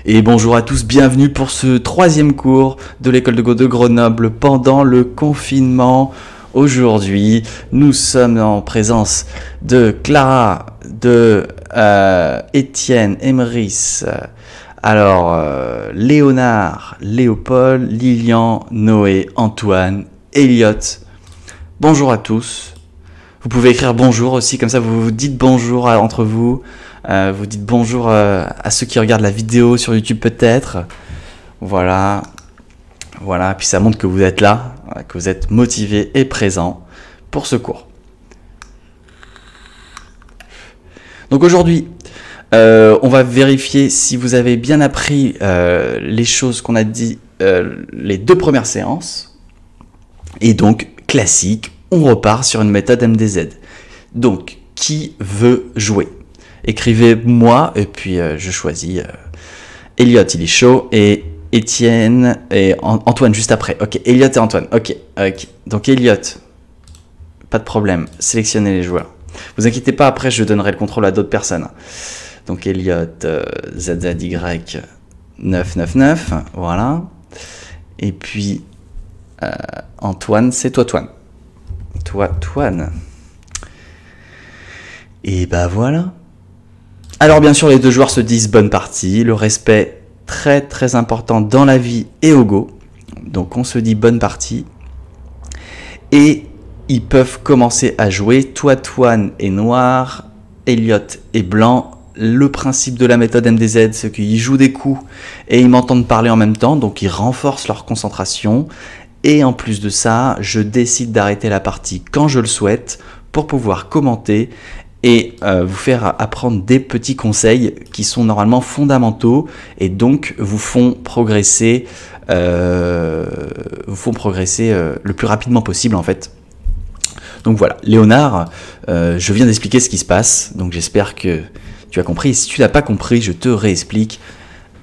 Et bonjour à tous, bienvenue pour ce troisième cours de l'école de Go de Grenoble pendant le confinement. Aujourd'hui, nous sommes en présence de Clara, de Étienne, Emrys, Léonard, Léopold, Lilian, Noé, Antoine, Elliot. Bonjour à tous. Vous pouvez écrire bonjour aussi, comme ça vous vous dites bonjour entre vous. Vous dites bonjour à ceux qui regardent la vidéo sur YouTube peut-être. Voilà. Voilà, puis ça montre que vous êtes là, que vous êtes motivé et présent pour ce cours. Donc aujourd'hui, on va vérifier si vous avez bien appris les choses qu'on a dit les deux premières séances. Et donc, classique, on repart sur une méthode MDZ. Donc, qui veut jouer ? Écrivez moi, et puis je choisis Elliot, il est chaud, et Étienne et Antoine juste après. Ok, Elliot et Antoine. Ok. Donc Elliot, pas de problème, sélectionnez les joueurs. Vous inquiétez pas, après je donnerai le contrôle à d'autres personnes. Donc Elliot, ZZY 999, voilà. Et puis Antoine, c'est toi, Toine. Toi, Toine. Et bah voilà. Alors bien sûr, les deux joueurs se disent bonne partie, le respect très très important dans la vie et au Go. Donc on se dit bonne partie. Et ils peuvent commencer à jouer. Toi, Toine est noir, Elliot est blanc. Le principe de la méthode MDZ, c'est qu'ils jouent des coups et ils m'entendent parler en même temps, donc ils renforcent leur concentration. Et en plus de ça, je décide d'arrêter la partie quand je le souhaite pour pouvoir commenter et vous faire apprendre des petits conseils qui sont normalement fondamentaux et donc vous font progresser, le plus rapidement possible en fait. Donc voilà, Léonard, je viens d'expliquer ce qui se passe, donc j'espère que tu as compris. Et si tu n'as pas compris, je te réexplique.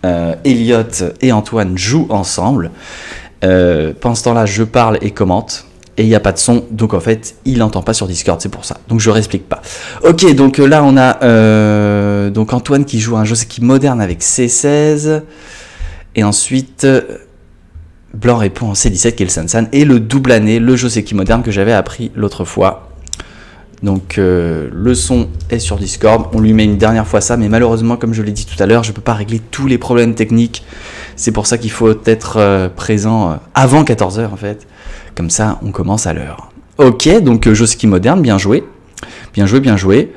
Elliot et Antoine jouent ensemble. Pendant ce temps-là, je parle et commente. Et il n'y a pas de son, donc en fait, il n'entend pas sur Discord, c'est pour ça. Donc je ne réexplique pas. Ok, donc là, on a donc Antoine qui joue un Joseki moderne avec C16. Et ensuite, Blanc répond en C17, qui est le Sansan. Et le double année, le Joseki moderne que j'avais appris l'autre fois. Donc le son est sur Discord. On lui met une dernière fois ça, mais malheureusement, comme je l'ai dit tout à l'heure, je ne peux pas régler tous les problèmes techniques. C'est pour ça qu'il faut être présent avant 14 h en fait. Comme ça, on commence à l'heure. Ok, donc Joseki moderne, bien joué. Bien joué, bien joué.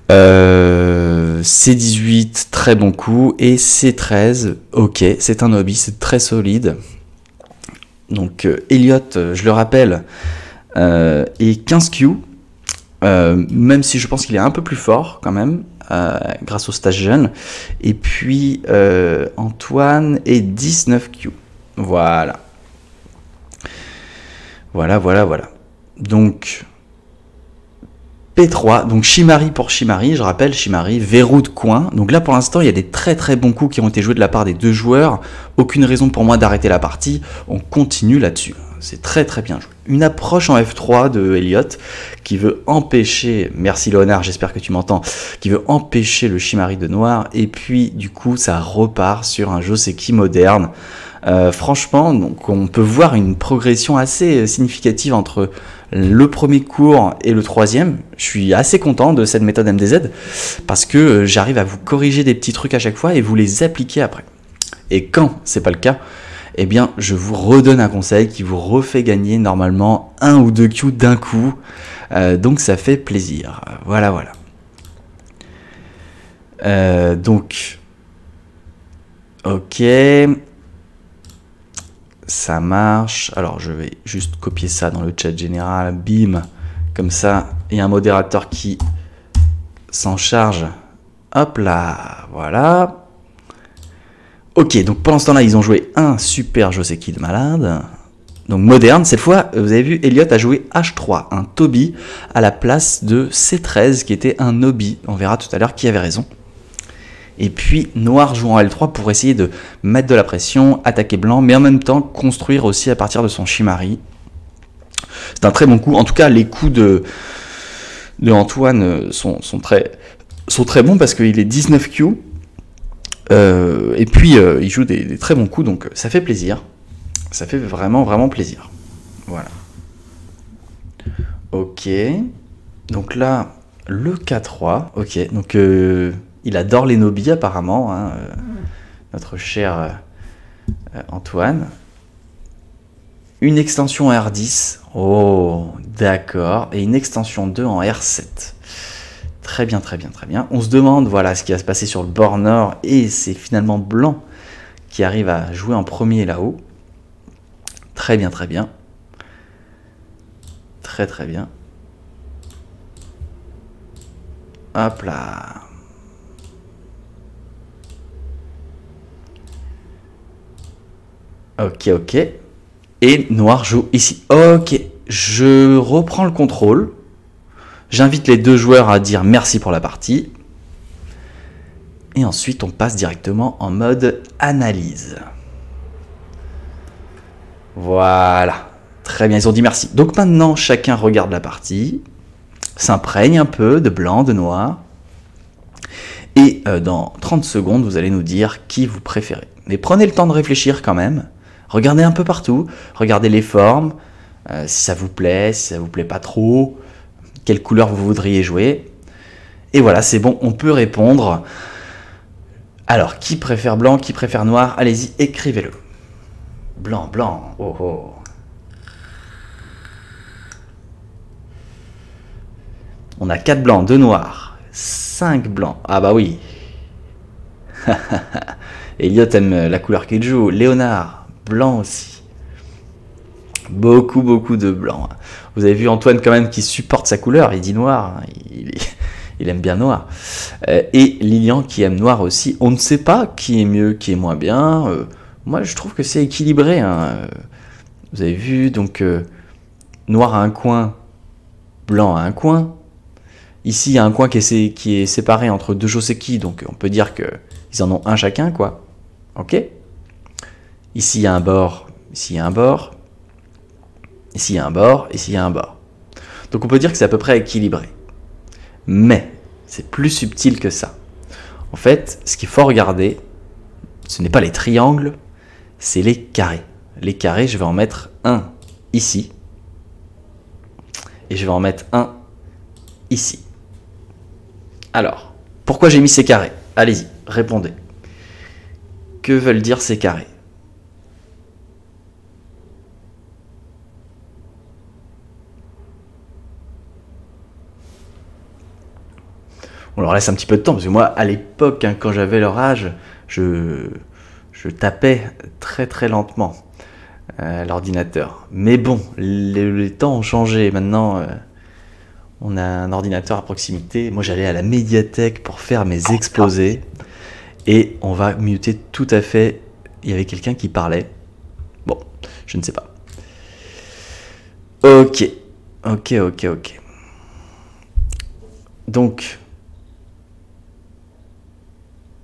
C18, très bon coup. Et C13, ok, c'est un hobby, c'est très solide. Donc Elliot, je le rappelle, est 15 Q. Même si je pense qu'il est un peu plus fort quand même, grâce au stage jeune. Et puis Antoine est 19 Q. Voilà. Voilà. Donc P3, donc Shimari pour Shimari, je rappelle Shimari, verrou de coin. Donc là pour l'instant il y a des très très bons coups qui ont été joués de la part des deux joueurs. Aucune raison pour moi d'arrêter la partie, on continue là-dessus. C'est très très bien joué. Une approche en F3 de Elliot qui veut empêcher, merci Léonard, j'espère que tu m'entends, qui veut empêcher le Shimari de noir. Et puis du coup ça repart sur un Joseki moderne. Franchement, donc on peut voir une progression assez significative entre le premier cours et le troisième. Je suis assez content de cette méthode MDZ parce que j'arrive à vous corriger des petits trucs à chaque fois et vous les appliquer après. Et quand c'est pas le cas, eh bien je vous redonne un conseil qui vous refait gagner normalement 1 ou 2 Q d'un coup. Donc ça fait plaisir. Voilà. Donc ok. Ça marche. Alors, je vais juste copier ça dans le chat général. Bim. Comme ça, il y a un modérateur qui s'en charge. Hop là. Voilà. Ok, donc pendant ce temps-là, ils ont joué un super Joseki de malade. Donc moderne. Cette fois, vous avez vu, Elliot a joué H3, un Toby, à la place de C13, qui était un Obi. On verra tout à l'heure qui avait raison. Et puis noir joue en L3 pour essayer de mettre de la pression, attaquer blanc, mais en même temps construire aussi à partir de son Shimari. C'est un très bon coup. En tout cas, les coups de Antoine sont très bons parce qu'il est 19 Q. Et puis, il joue des très bons coups, donc ça fait plaisir. Ça fait vraiment, vraiment plaisir. Voilà. Ok. Donc là, le K3. Ok. Donc, il adore les nobis, apparemment, hein, notre cher Antoine. Une extension R10. Oh, d'accord. Et une extension 2 en R7. Très bien, très bien, très bien. On se demande, voilà, ce qui va se passer sur le bord nord. Et c'est finalement blanc qui arrive à jouer en premier là-haut. Très bien, très bien. Très, très bien. Hop là. Ok, ok. Et noir joue ici. Ok, je reprends le contrôle. J'invite les deux joueurs à dire merci pour la partie. Et ensuite, on passe directement en mode analyse. Voilà. Très bien, ils ont dit merci. Donc maintenant, chacun regarde la partie, s'imprègne un peu de blanc, de noir. Et dans 30 secondes, vous allez nous dire qui vous préférez. Mais prenez le temps de réfléchir quand même. Regardez un peu partout. Regardez les formes. Si ça vous plaît, si ça vous plaît pas trop. Quelle couleur vous voudriez jouer. Et voilà, c'est bon, on peut répondre. Alors, qui préfère blanc, qui préfère noir? Allez-y, écrivez-le. Blanc, blanc, oh oh. On a 4 blancs, 2 noirs, 5 blancs. Ah bah oui. Elliot aime la couleur qu'il joue. Léonard, blanc aussi. Beaucoup, beaucoup de blanc. Vous avez vu Antoine quand même qui supporte sa couleur. Il dit noir. Il aime bien noir. Et Lilian qui aime noir aussi. On ne sait pas qui est mieux, qui est moins bien. Moi, je trouve que c'est équilibré. Hein. Vous avez vu, donc, noir à un coin, blanc à un coin. Ici, il y a un coin qui est séparé entre deux Joseki, donc on peut dire qu'ils en ont un chacun, quoi. Ok? Ici, il y a un bord, ici, il y a un bord. Ici, il y a un bord, ici, il y a un bord. Donc on peut dire que c'est à peu près équilibré. Mais, c'est plus subtil que ça. En fait, ce qu'il faut regarder, ce n'est pas les triangles, c'est les carrés. Les carrés, je vais en mettre un ici. Et je vais en mettre un ici. Alors, pourquoi j'ai mis ces carrés? Allez-y, répondez. Que veulent dire ces carrés? On leur laisse un petit peu de temps, parce que moi, à l'époque, hein, quand j'avais leur âge, je tapais très très lentement l'ordinateur. Mais bon, les temps ont changé. Maintenant, on a un ordinateur à proximité. Moi, j'allais à la médiathèque pour faire mes exposés. Et on va muter tout à fait. Il y avait quelqu'un qui parlait. Bon, je ne sais pas. Ok. Ok, ok, ok. Donc,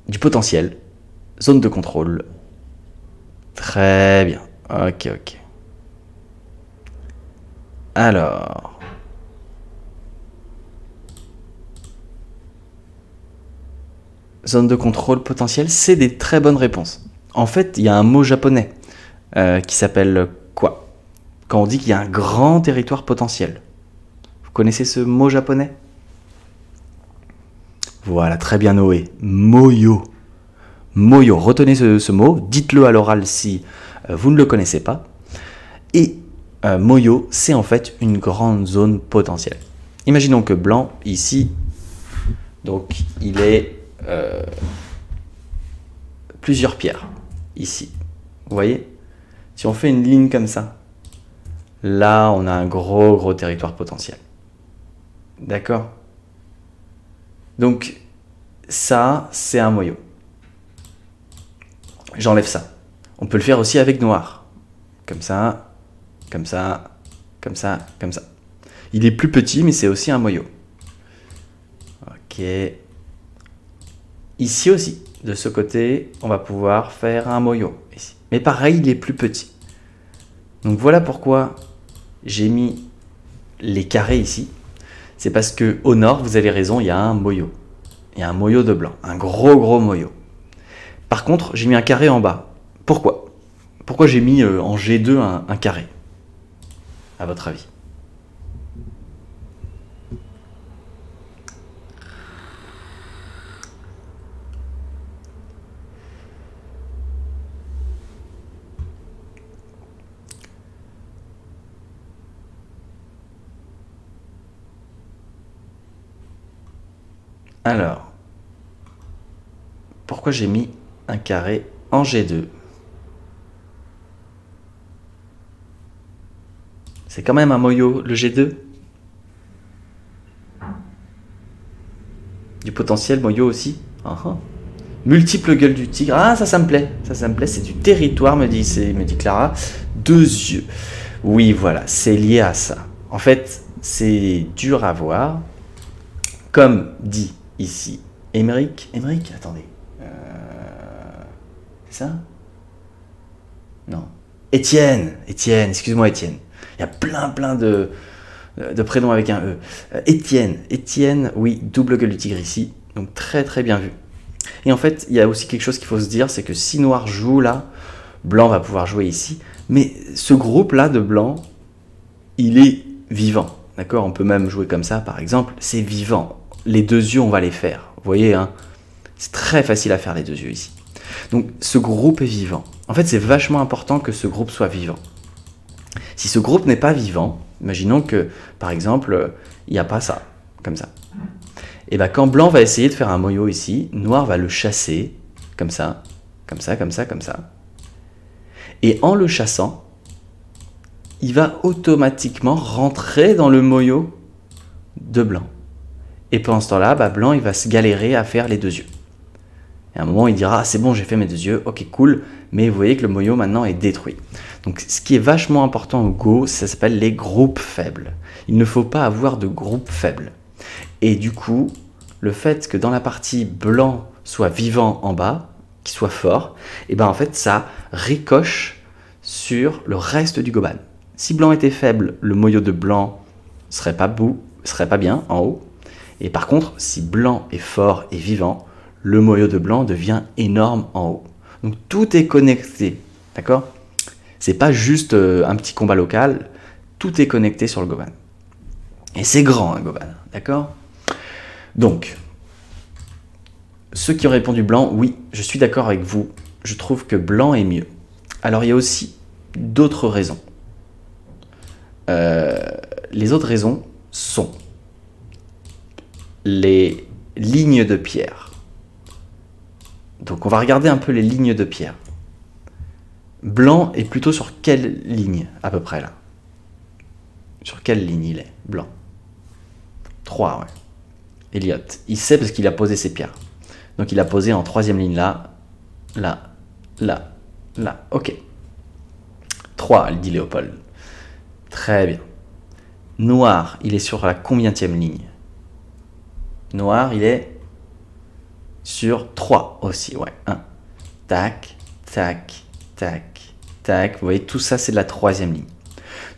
du potentiel. Zone de contrôle. Très bien. Ok, ok. Alors. Zone de contrôle potentiel, c'est des très bonnes réponses. En fait, il y a un mot japonais qui s'appelle quoi? Quand on dit qu'il y a un grand territoire potentiel. Vous connaissez ce mot japonais? Voilà, très bien Noé. Moyo. Moyo, retenez ce mot, dites-le à l'oral si vous ne le connaissez pas. Et Moyo, c'est en fait une grande zone potentielle. Imaginons que blanc, ici, donc il est plusieurs pierres, ici. Vous voyez? Si on fait une ligne comme ça, là, on a un gros territoire potentiel. D'accord? Donc, ça, c'est un moyo. J'enlève ça. On peut le faire aussi avec noir. Comme ça, comme ça, comme ça, comme ça. Il est plus petit, mais c'est aussi un moyo. Ok. Ici aussi, de ce côté, on va pouvoir faire un moyo. Ici. Mais pareil, il est plus petit. Donc voilà pourquoi j'ai mis les carrés ici. C'est parce que au nord, vous avez raison, il y a un moyo. Il y a un moyo de blanc, un gros moyo. Par contre, j'ai mis un carré en bas. Pourquoi? Pourquoi j'ai mis en G2 un carré? À votre avis? Alors, pourquoi j'ai mis un carré en G2? C'est quand même un moyo, le G2. Du potentiel moyo aussi. Multiple gueule du tigre. Ah, ça me plaît. Ça me plaît. C'est du territoire, me dit Clara. 2 yeux. Oui, voilà. C'est lié à ça. En fait, c'est dur à voir. Comme dit ici Émeric. Émeric, attendez. C'est ça? Non. Étienne, excuse-moi Étienne. Il y a plein de prénoms avec un E. Étienne, oui, double gueule du tigre ici. Donc très bien vu. Et en fait, il y a aussi quelque chose qu'il faut se dire, c'est que si noir joue là, blanc va pouvoir jouer ici. Mais ce groupe-là de blanc, il est vivant. D'accord? On peut même jouer comme ça, par exemple. C'est vivant. Les 2 yeux, on va les faire. Vous voyez, hein? C'est très facile à faire les 2 yeux ici. Donc, ce groupe est vivant. En fait, c'est vachement important que ce groupe soit vivant. Si ce groupe n'est pas vivant, imaginons que, par exemple, il n'y a pas ça, comme ça. Et bien, quand blanc va essayer de faire un moyo ici, noir va le chasser, comme ça, comme ça, comme ça, comme ça. Et en le chassant, il va automatiquement rentrer dans le moyo de blanc. Et pendant ce temps-là, blanc, il va se galérer à faire les 2 yeux. Et à un moment, il dira, ah, c'est bon, j'ai fait mes 2 yeux, ok, cool, mais vous voyez que le moyo maintenant est détruit. Donc, ce qui est vachement important au Go, ça s'appelle les groupes faibles. Il ne faut pas avoir de groupes faibles. Et du coup, le fait que dans la partie blanc soit vivant en bas, qu'il soit fort, et ben en fait, ça ricoche sur le reste du goban. Si blanc était faible, le moyo de blanc serait pas bien en haut. Et par contre, si blanc est fort et vivant, le moyo de blanc devient énorme en haut. Donc tout est connecté, d'accord? C'est pas juste un petit combat local, tout est connecté sur le goban. Et c'est grand un goban, d'accord? Donc, ceux qui ont répondu blanc, oui, je suis d'accord avec vous, je trouve que blanc est mieux. Alors il y a aussi d'autres raisons. Les autres raisons sont les lignes de pierre. Donc on va regarder un peu les lignes de pierre. Blanc est plutôt sur quelle ligne à peu près là? Sur quelle ligne il est? Blanc. 3, ouais. Elliot, il sait parce qu'il a posé ses pierres. Donc il a posé en 3e ligne là, là, là, là. Ok. 3, dit Léopold. Très bien. Noir, il est sur la combienième ligne? Noir, il est sur 3 aussi, ouais. 1. Tac, tac, tac, tac. Vous voyez, tout ça, c'est de la 3e ligne.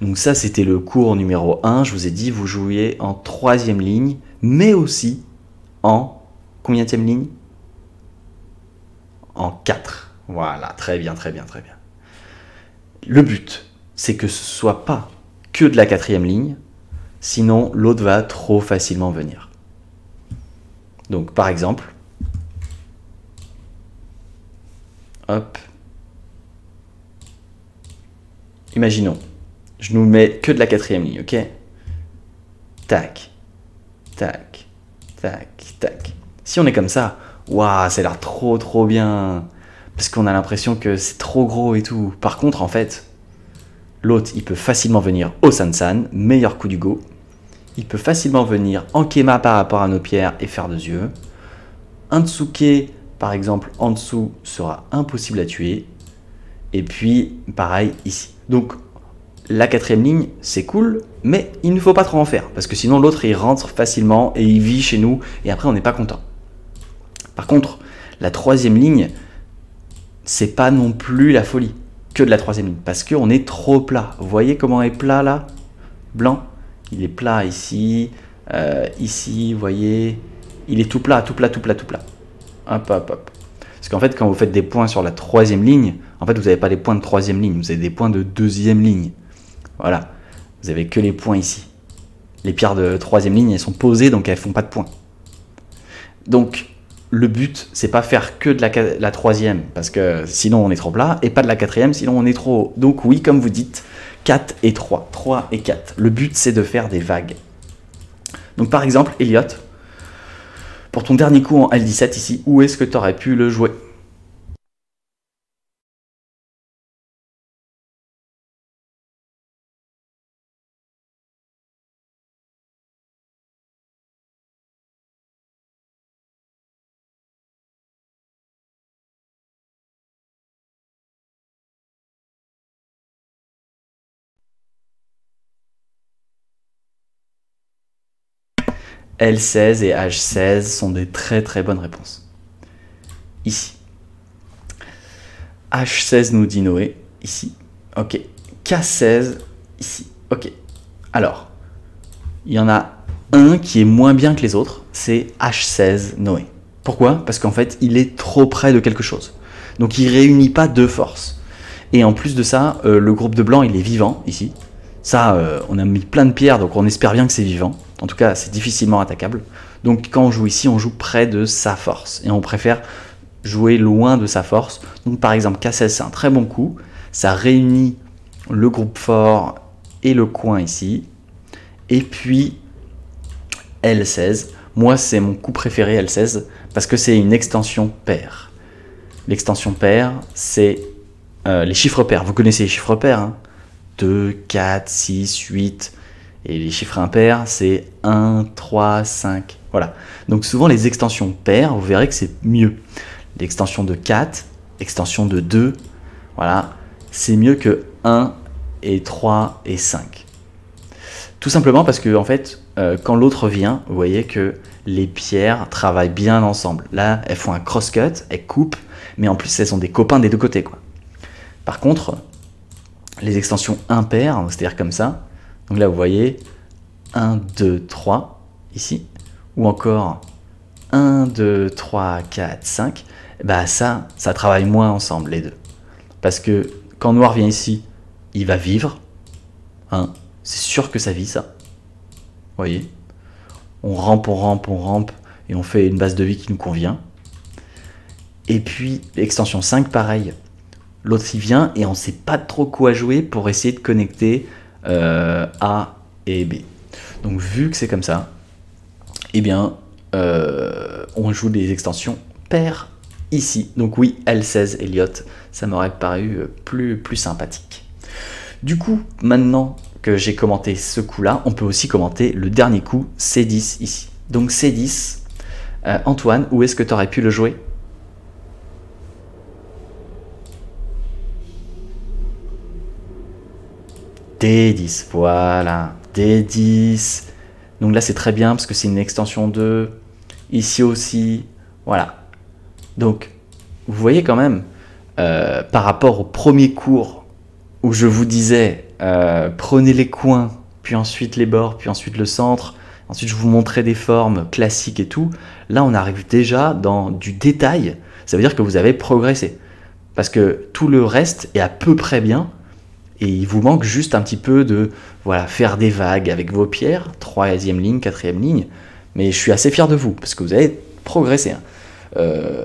Donc ça, c'était le cours numéro 1. Je vous ai dit, vous jouiez en 3e ligne, mais aussi en combienième ligne? En 4. Voilà, très bien, très bien, très bien. Le but, c'est que ce ne soit pas que de la 4e ligne, sinon l'autre va trop facilement venir. Donc par exemple, hop, imaginons, je nous mets que de la 4e ligne, ok? Tac, tac, tac, tac. Si on est comme ça, waouh, ça a l'air trop bien, parce qu'on a l'impression que c'est trop gros et tout. Par contre, en fait, l'autre, il peut facilement venir au Sansan, meilleur coup du Go. Il peut facilement venir en Kema par rapport à nos pierres et faire 2 yeux. Un Tsuke, par exemple, en dessous, sera impossible à tuer. Et puis, pareil ici. Donc, la 4e ligne, c'est cool, mais il ne faut pas trop en faire. Parce que sinon, l'autre, il rentre facilement et il vit chez nous. Et après, on n'est pas content. Par contre, la 3e ligne, c'est pas non plus la folie que de la 3e ligne. Parce qu'on est trop plat. Vous voyez comment est plat là? Blanc. Il est plat ici, ici, vous voyez, il est tout plat, tout plat, tout plat, tout plat. Hop, hop, hop. Parce qu'en fait, quand vous faites des points sur la 3e ligne, en fait, vous n'avez pas les points de 3e ligne, vous avez des points de 2e ligne. Voilà. Vous avez que les points ici. Les pierres de 3e ligne, elles sont posées, donc elles font pas de points. Donc, le but, c'est pas faire que de la 3e, parce que sinon on est trop plat, et pas de la 4e, sinon on est trop haut. Donc oui, comme vous dites, 4 et 3, 3 et 4. Le but, c'est de faire des vagues. Donc par exemple, Elliot, pour ton dernier coup en L17 ici, où est-ce que tu aurais pu le jouer? L16 et H16 sont des très très bonnes réponses. Ici. H16 nous dit Noé, ici. Ok. K16, ici. Ok. Alors, il y en a un qui est moins bien que les autres, c'est H16 Noé. Pourquoi? Parce qu'en fait, il est trop près de quelque chose. Donc il ne réunit pas deux forces. Et en plus de ça, le groupe de blanc, il est vivant, ici. Ça, on a mis plein de pierres, donc on espère bien que c'est vivant. En tout cas, c'est difficilement attaquable. Donc quand on joue ici, on joue près de sa force. Et on préfère jouer loin de sa force. Donc par exemple, K16, c'est un très bon coup. Ça réunit le groupe fort et le coin ici. Et puis L16. Moi, c'est mon coup préféré, L16, parce que c'est une extension paire. L'extension paire, c'est les chiffres pairs. Vous connaissez les chiffres pairs, hein? 2, 4, 6, 8. Et les chiffres impairs, c'est 1, 3, 5. Voilà. Donc souvent, les extensions paires, vous verrez que c'est mieux. L'extension de 4, extension de 2, voilà, c'est mieux que 1 et 3 et 5. Tout simplement parce que, en fait, quand l'autre vient, vous voyez que les pierres travaillent bien ensemble. Là, elles font un cross-cut, elles coupent, mais en plus, elles sont des copains des deux côtés, quoi. Par contre, les extensions impaires, c'est-à-dire comme ça, donc là, vous voyez 1, 2, 3, ici, ou encore 1, 2, 3, 4, 5, bah ça travaille moins ensemble, les deux. Parce que quand noir vient ici, il va vivre, hein, c'est sûr que ça vit, ça. Vous voyez, on rampe, et on fait une base de vie qui nous convient. Et puis, l'extension 5, pareil. L'autre, il vient, et on ne sait pas trop quoi jouer pour essayer de connecter A et B. Donc, vu que c'est comme ça, eh bien, on joue des extensions paires ici. Donc oui, L16 Elliot, ça m'aurait paru plus sympathique. Du coup, maintenant que j'ai commenté ce coup-là, on peut aussi commenter le dernier coup, C10 ici. Donc C10, Antoine, où est-ce que tu aurais pu le jouer? D10, voilà, D10. Donc là, c'est très bien parce que c'est une extension 2. Ici aussi, voilà. Donc, vous voyez quand même, par rapport au premier cours où je vous disais, prenez les coins, puis ensuite les bords, puis ensuite le centre, ensuite je vous montrais des formes classiques et tout, là on arrive déjà dans du détail, ça veut dire que vous avez progressé. Parce que tout le reste est à peu près bien, et il vous manque juste un petit peu de voilà, faire des vagues avec vos pierres, 3e ligne, 4e ligne, mais je suis assez fier de vous, parce que vous avez progressé. Hein.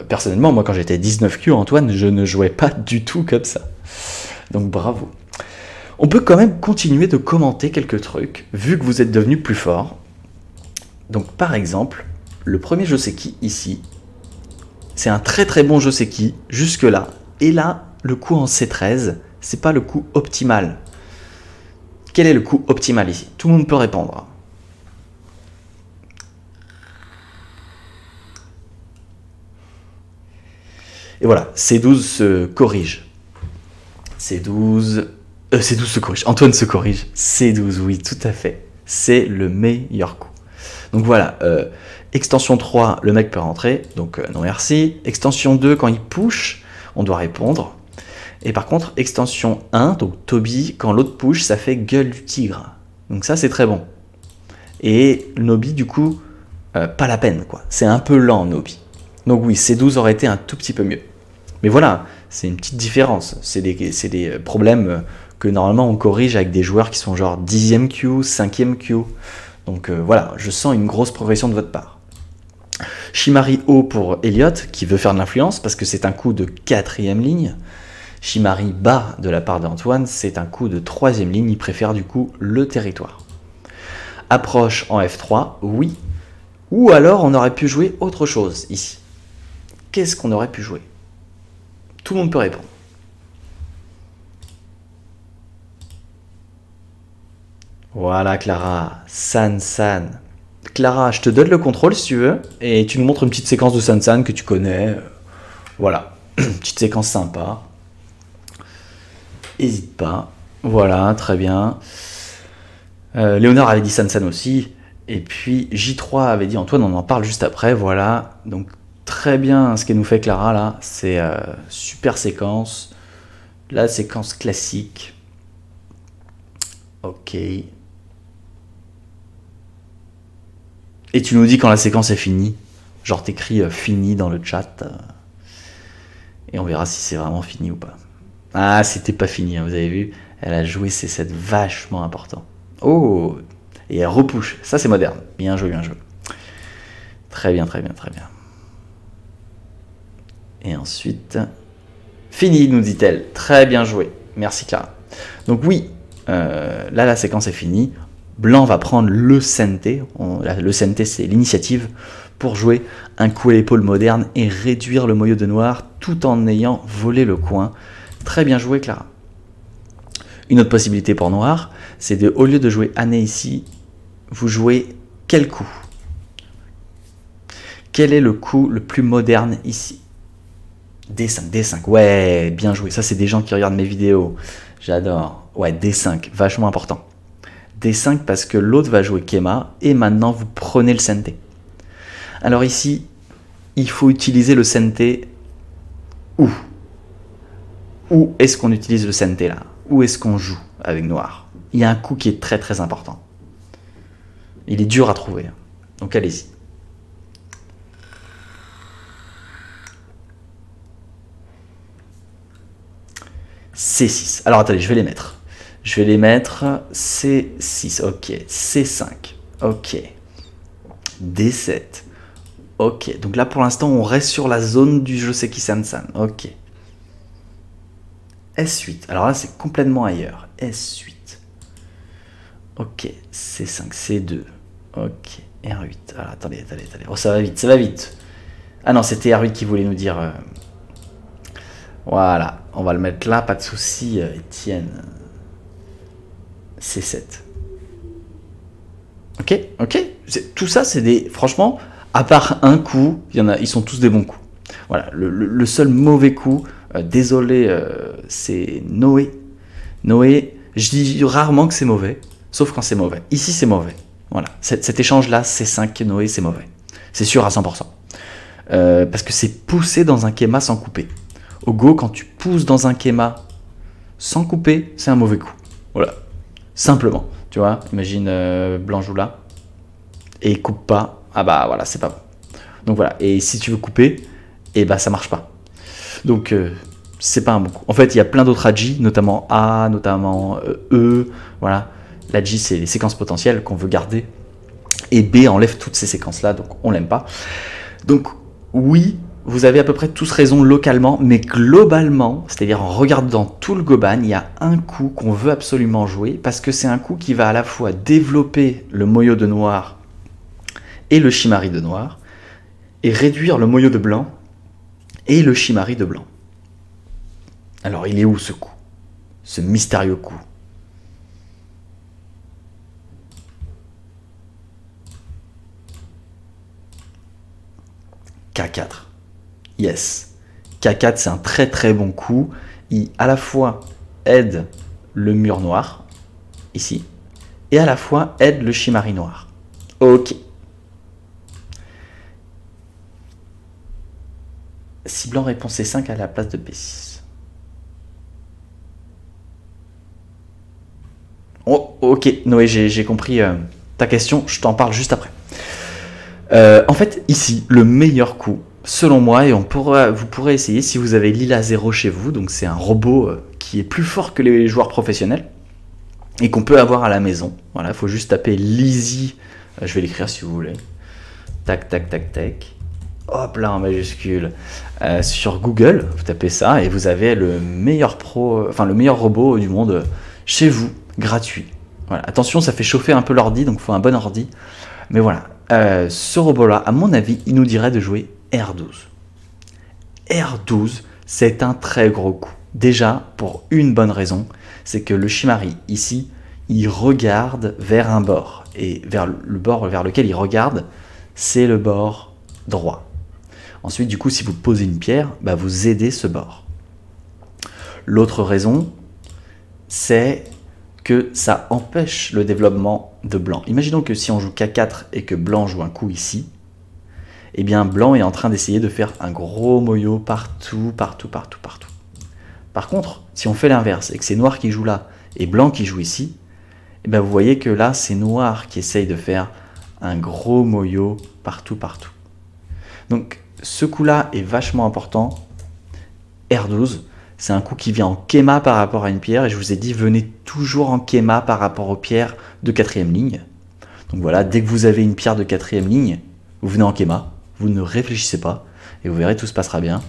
Personnellement, moi quand j'étais 19Q, Antoine, je ne jouais pas du tout comme ça. Donc bravo. On peut quand même continuer de commenter quelques trucs, vu que vous êtes devenu plus fort. Donc par exemple, le premier Joseki ici, c'est un très très bon Joseki jusque là. Et là, le coup en C13, c'est pas le coup optimal. Quel est le coup optimal ici? Tout le monde peut répondre. Et voilà, C12 se corrige. C12 se corrige. Antoine se corrige. C12, oui, tout à fait. C'est le meilleur coup. Donc voilà, extension 3, le mec peut rentrer, donc non merci. Extension 2, quand il push, on doit répondre. Et par contre, extension 1, donc Toby, quand l'autre push, ça fait gueule du tigre. Donc ça, c'est très bon. Et Nobi, du coup, pas la peine, quoi. C'est un peu lent, Nobi. Donc oui, C12 aurait été un tout petit peu mieux. Mais voilà, c'est une petite différence. C'est des problèmes que normalement on corrige avec des joueurs qui sont genre 10e queue, 5e queue. Donc voilà, je sens une grosse progression de votre part. Shimari haut pour Elliot, qui veut faire de l'influence, parce que c'est un coup de 4e ligne. Shimari bas de la part d'Antoine, c'est un coup de 3e ligne, il préfère du coup le territoire. Approche en F3, oui. Ou alors on aurait pu jouer autre chose ici. Qu'est-ce qu'on aurait pu jouer? Tout le monde peut répondre. Voilà Clara, San San. Clara, je te donne le contrôle si tu veux, et tu nous montres une petite séquence de San San que tu connais. Voilà, petite séquence sympa. Hésite pas. Voilà, très bien. Léonard avait dit San San aussi. Et puis J3 avait dit Antoine, on en parle juste après. Voilà, donc très bien ce qu'elle nous fait Clara là. C'est super séquence. La séquence classique. Ok. Et tu nous dis quand la séquence est finie. Genre t'écris fini dans le chat. Et on verra si c'est vraiment fini ou pas. Ah, c'était pas fini, hein, vous avez vu. Elle a joué ses sets vachement importants. Oh, et elle repousse. Ça c'est moderne. Bien joué, bien joué. Très bien, très bien, très bien. Et ensuite... Fini, nous dit-elle. Très bien joué. Merci Clara. Donc oui, là la séquence est finie. Blanc va prendre le sente. Le sente, c'est l'initiative pour jouer un coup à l'épaule moderne et réduire le moyeu de noir tout en ayant volé le coin. Très bien joué, Clara. Une autre possibilité pour noir, c'est de, au lieu de jouer Anne ici, vous jouez quel coup? Quel est le coup le plus moderne ici? D5, D5, ouais, bien joué. Ça, c'est des gens qui regardent mes vidéos. J'adore. Ouais, D5, vachement important. D5 parce que l'autre va jouer Kema et maintenant vous prenez le sente. Alors ici, il faut utiliser le sente où? Où est-ce qu'on utilise le sente là? Où est-ce qu'on joue avec noir? Il y a un coup qui est très très important. Il est dur à trouver. Donc allez-y. C6. Alors attendez, je vais les mettre. Je vais les mettre C6, ok. C5, ok. D7, ok. Donc là pour l'instant on reste sur la zone du Joseki San-san, ok. S8, alors là c'est complètement ailleurs. S8, ok. C5, C2, ok. R8, alors attendez. Oh ça va vite, ça va vite. Ah non, c'était R8 qui voulait nous dire... Voilà, on va le mettre là, pas de souci, Étienne. C7. Ok, ok. Tout ça, c'est des... Franchement, à part un coup, ils sont tous des bons coups. Voilà, le seul mauvais coup, désolé, c'est Noé. Noé, je dis rarement que c'est mauvais, sauf quand c'est mauvais. Ici, c'est mauvais. Voilà, cet échange-là, C5, Noé, c'est mauvais. C'est sûr à 100%. Parce que c'est poussé dans un Kema sans couper. Au Go, quand tu pousses dans un Kema sans couper, c'est un mauvais coup. Voilà. Simplement. Tu vois, imagine Blanc joue là. Et il coupe pas. Ah bah voilà, c'est pas bon. Donc voilà. Et si tu veux couper, et bah ça marche pas. Donc c'est pas un bon coup. En fait, il y a plein d'autres Aji, notamment A, notamment E. Voilà. L'Aji, c'est les séquences potentielles qu'on veut garder. Et B enlève toutes ces séquences-là, donc on l'aime pas. Donc oui, vous avez à peu près tous raison localement, mais globalement, c'est-à-dire en regardant tout le Goban, il y a un coup qu'on veut absolument jouer, parce que c'est un coup qui va à la fois développer le moyo de noir et le shimari de noir, et réduire le moyo de blanc et le shimari de blanc. Alors il est où ce coup? Ce mystérieux coup? K4. Yes. K4, c'est un très très bon coup. Il à la fois aide le mur noir, ici, et à la fois aide le shimari noir. Ok. Si blanc répond C5 à la place de B6. Oh, ok, Noé, j'ai compris ta question. Je t'en parle juste après. En fait, ici, le meilleur coup, selon moi, et vous pourrez essayer si vous avez Lila 0 chez vous, donc c'est un robot qui est plus fort que les joueurs professionnels, et qu'on peut avoir à la maison. Voilà, il faut juste taper Lizzy, je vais l'écrire si vous voulez. Tac, tac, tac, tac. Hop là en majuscule. Sur Google, vous tapez ça et vous avez le meilleur le meilleur robot du monde chez vous, gratuit. Voilà. Attention, ça fait chauffer un peu l'ordi, donc il faut un bon ordi. Mais voilà, ce robot-là, à mon avis, il nous dirait de jouer R12. R12, c'est un très gros coup. Déjà, pour une bonne raison, c'est que le Shimari, ici, il regarde vers un bord. Et vers le bord vers lequel il regarde, c'est le bord droit. Ensuite, du coup, si vous posez une pierre, bah, vous aidez ce bord. L'autre raison, c'est que ça empêche le développement de blanc. Imaginons que si on joue K4 et que blanc joue un coup ici, eh bien blanc est en train d'essayer de faire un gros moyo partout, partout, partout, partout. Par contre, si on fait l'inverse et que c'est noir qui joue là et blanc qui joue ici, eh bien vous voyez que là, c'est noir qui essaye de faire un gros moyo partout, partout. Donc, ce coup-là est vachement important. R12, c'est un coup qui vient en Kema par rapport à une pierre. Et je vous ai dit, venez toujours en Kema par rapport aux pierres de 4e ligne. Donc voilà, dès que vous avez une pierre de 4e ligne, vous venez en Kema. Vous ne réfléchissez pas. Et vous verrez, tout se passera bien.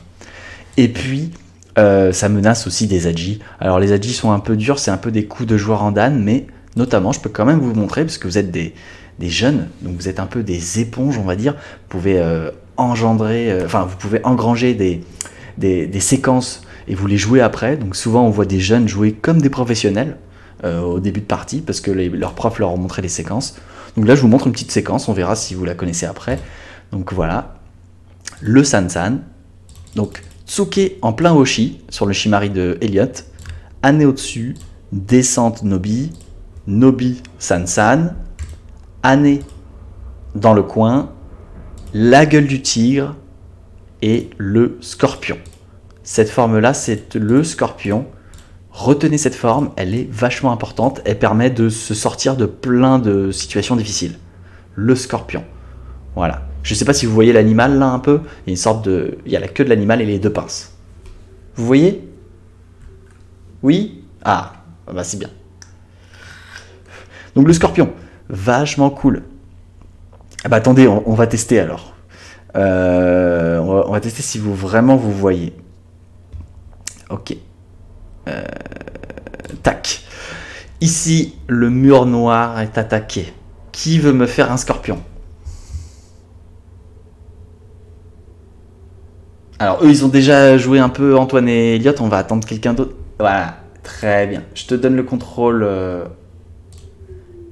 Et puis, ça menace aussi des Agi. Alors les Agi sont un peu durs, c'est un peu des coups de joueurs en Dan. Mais notamment, je peux quand même vous montrer, parce que vous êtes des jeunes. Donc vous êtes un peu des éponges, on va dire. Vous pouvez vous pouvez engranger des séquences et vous les jouez après. Donc souvent on voit des jeunes jouer comme des professionnels au début de partie parce que leurs profs leur ont montré les séquences. Donc là je vous montre une petite séquence, on verra si vous la connaissez après. Donc voilà, le Sansan. Donc Tsuke en plein Hoshi sur le Shimari de Elliot. Année au-dessus, descente Nobi, Nobi Sansan, Année dans le coin, la gueule du tigre et le scorpion. Cette forme-là, c'est le scorpion. Retenez cette forme, elle est vachement importante. Elle permet de se sortir de plein de situations difficiles. Le scorpion. Voilà. Je ne sais pas si vous voyez l'animal là un peu. Il y a il y a la queue de l'animal et les deux pinces. Vous voyez? Oui? Ah, bah c'est bien. Donc le scorpion, vachement cool. Ah bah attendez, on va tester alors. On va tester si vraiment vous voyez. Ok. Tac. Ici, le mur noir est attaqué. Qui veut me faire un scorpion? Alors eux, ils ont déjà joué un peu Antoine et Elliot. On va attendre quelqu'un d'autre. Voilà, très bien. Je te donne le contrôle.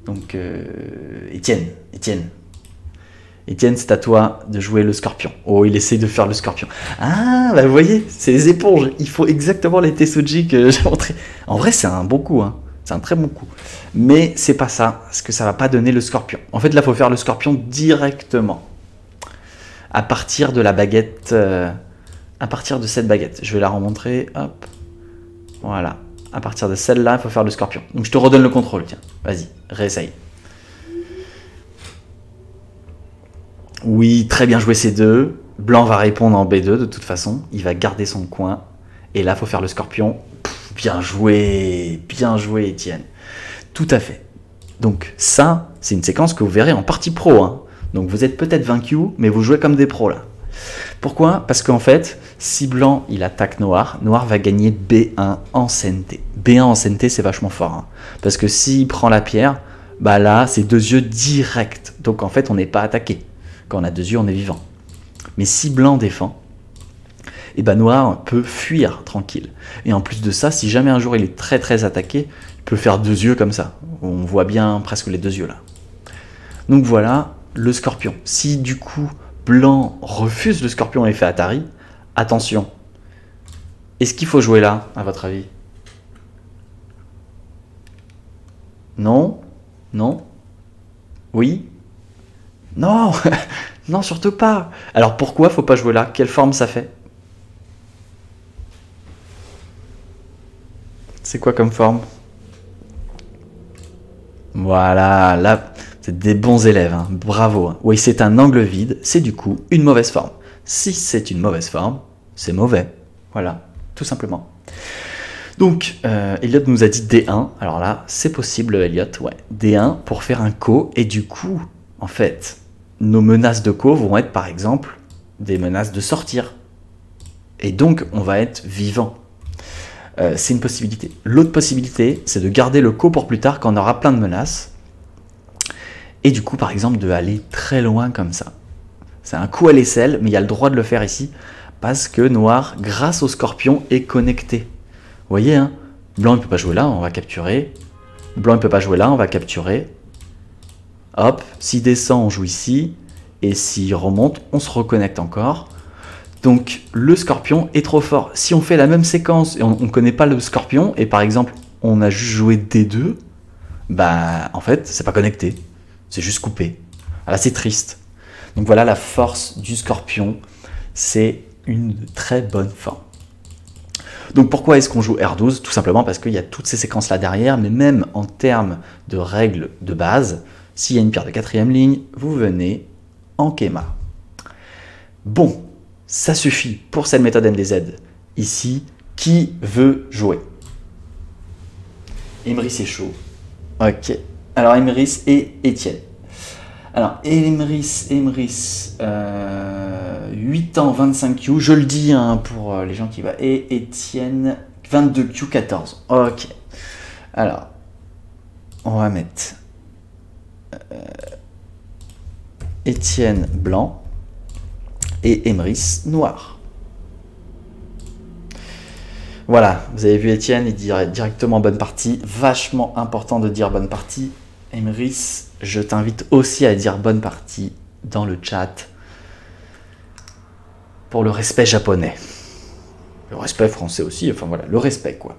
Donc, Étienne. Étienne, c'est à toi de jouer le scorpion. Oh, il essaye de faire le scorpion. Ah, bah vous voyez, c'est les éponges. Il faut exactement les Tessoji que j'ai montré. En vrai, c'est un bon coup, hein. C'est un très bon coup. Mais c'est pas ça, parce que ça va pas donner le scorpion. En fait, là, il faut faire le scorpion directement. À partir de la baguette. À partir de cette baguette. Je vais la remontrer. Hop. Voilà. À partir de celle-là, il faut faire le scorpion. Donc, je te redonne le contrôle. Tiens, vas-y, réessaye. Oui, très bien joué C2. Blanc va répondre en B2 de toute façon. Il va garder son coin. Et là, il faut faire le scorpion. Pff, bien joué, Étienne. Tout à fait. Donc ça, c'est une séquence que vous verrez en partie pro. Hein. Donc vous êtes peut-être vaincu, mais vous jouez comme des pros là. Pourquoi? Parce qu'en fait, si blanc il attaque noir, noir va gagner B1 en CNT. B1 en CNT, c'est vachement fort. Hein. Parce que s'il prend la pierre, bah là, c'est 2 yeux directs. Donc en fait, on n'est pas attaqué. Quand on a 2 yeux, on est vivant. Mais si blanc défend, et ben noir peut fuir tranquille. Et en plus de ça, si jamais un jour il est très très attaqué, il peut faire 2 yeux comme ça. On voit bien presque les 2 yeux là. Donc voilà le scorpion. Si du coup blanc refuse le scorpion et fait Atari, attention. Est-ce qu'il faut jouer là, à votre avis? Non? Non? Oui? Non. Non, surtout pas. Alors pourquoi faut pas jouer là? Quelle forme ça fait? C'est quoi comme forme? Voilà, là, c'est des bons élèves, hein. Bravo. Hein. Oui, c'est un angle vide, c'est du coup une mauvaise forme. Si c'est une mauvaise forme, c'est mauvais. Voilà, tout simplement. Donc, Elliot nous a dit D1. Alors là, c'est possible, Elliot, ouais. D1 pour faire un co. Et du coup, en fait, nos menaces de co vont être, par exemple, des menaces de sortir. Et donc, on va être vivant. C'est une possibilité. L'autre possibilité, c'est de garder le co pour plus tard quand on aura plein de menaces. Et du coup, par exemple, de aller très loin comme ça. C'est un coup à l'aisselle, mais il y a le droit de le faire ici. Parce que noir, grâce au scorpion, est connecté. Vous voyez, hein, blanc il peut pas jouer là, on va capturer. Blanc il peut pas jouer là, on va capturer. Hop, s'il descend, on joue ici. Et s'il remonte, on se reconnecte encore. Donc le scorpion est trop fort. Si on fait la même séquence et on ne connaît pas le scorpion, et par exemple on a juste joué D2, bah en fait c'est pas connecté. C'est juste coupé. Là c'est triste. Donc voilà la force du scorpion. C'est une très bonne forme. Donc pourquoi est-ce qu'on joue R12? Tout simplement parce qu'il y a toutes ces séquences là derrière, mais même en termes de règles de base, s'il y a une pierre de 4e ligne, vous venez en Kema. Bon, ça suffit pour cette méthode MDZ. Ici, qui veut jouer? Emrys est chaud. Ok. Alors Emrys et Étienne. Alors Emrys, 8 ans, 25Q. Je le dis hein, pour les gens qui va. Et Étienne, 22Q, 14. Ok. Alors, on va mettre Étienne blanc. Et Emrys noir. Voilà, vous avez vu Étienne, il dirait directement bonne partie. Vachement important de dire bonne partie. Emrys, je t'invite aussi à dire bonne partie dans le chat pour le respect japonais. Le respect français aussi, enfin voilà, le respect quoi.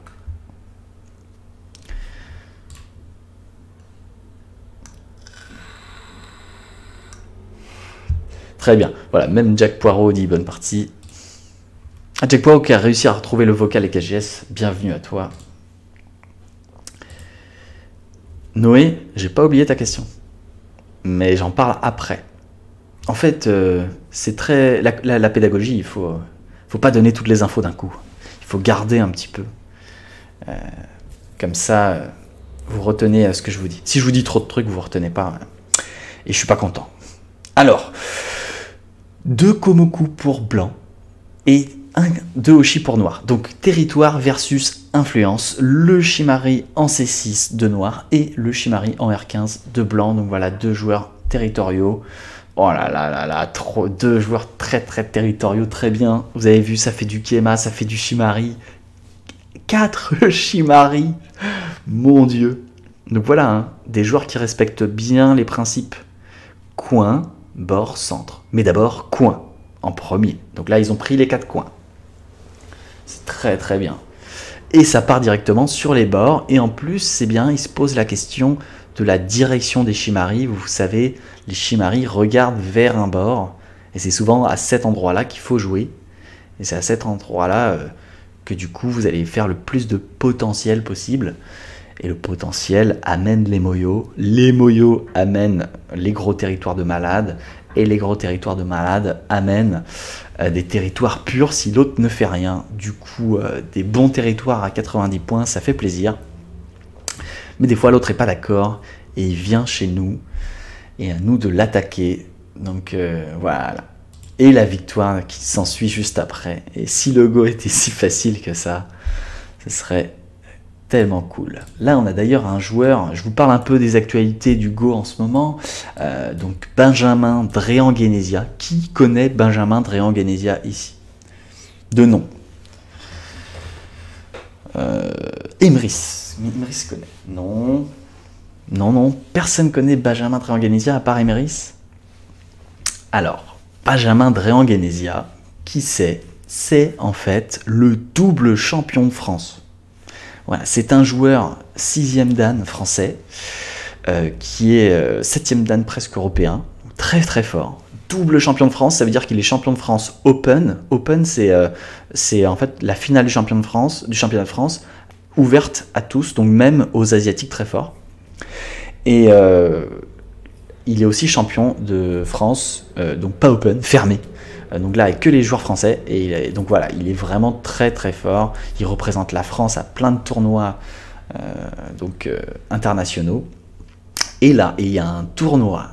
Très bien, voilà, même Jack Poirot dit bonne partie. Jack Poirot qui a réussi à retrouver le vocal et KGS, bienvenue à toi. Noé, j'ai pas oublié ta question, mais j'en parle après. En fait, c'est très... La pédagogie, il faut pas donner toutes les infos d'un coup. Il faut garder un petit peu. Comme ça, vous retenez ce que je vous dis. Si je vous dis trop de trucs, vous ne retenez pas. Et je suis pas content. Alors... 2 Komoku pour blanc et 2 Oshi pour noir. Donc territoire versus influence. Le Shimari en C6 de noir et le Shimari en R15 de blanc. Donc voilà, 2 joueurs territoriaux. Oh là là là là, 2 joueurs très très territoriaux, très bien. Vous avez vu, ça fait du Kema, ça fait du Shimari. 4 Shimari. Mon Dieu. Donc voilà, hein, des joueurs qui respectent bien les principes. Coin, bord, centre. Mais d'abord, coin, en premier. Donc là, ils ont pris les 4 coins. C'est très très bien. Et ça part directement sur les bords. Et en plus, c'est bien, ils se posent la question de la direction des Shimari. Vous savez, les Shimari regardent vers un bord. Et c'est souvent à cet endroit-là qu'il faut jouer. Et c'est à cet endroit-là que du coup, vous allez faire le plus de potentiel possible. Et le potentiel amène les moyos amènent les gros territoires de malades, et les gros territoires de malades amènent des territoires purs si l'autre ne fait rien. Du coup, des bons territoires à 90 points, ça fait plaisir. Mais des fois, l'autre n'est pas d'accord, et il vient chez nous, et à nous de l'attaquer. Donc voilà. Et la victoire qui s'ensuit juste après. Et si le go était si facile que ça, ce serait... tellement cool. Là, on a d'ailleurs un joueur, je vous parle un peu des actualités du Go en ce moment, donc Benjamin Dréan-Guénésia. Qui connaît Benjamin Dréan-Guénésia ici? De nom. Emrys. Emrys connaît. Non. Non, non, personne connaît Benjamin Dréan-Guénésia à part Emrys. Alors, Benjamin Dréan-Guénésia, qui c'est? C'est en fait le double champion de France. Voilà, c'est un joueur 6e dan français qui est 7e dan presque européen, très très fort. Double champion de France, ça veut dire qu'il est champion de France Open. Open, c'est en fait la finale du championnat de France, ouverte à tous, donc même aux Asiatiques très forts. Et il est aussi champion de France, donc pas Open, fermé. Donc là, avec que les joueurs français. Et donc voilà, il est vraiment très très fort. Il représente la France à plein de tournois internationaux. Et là, il y a un tournoi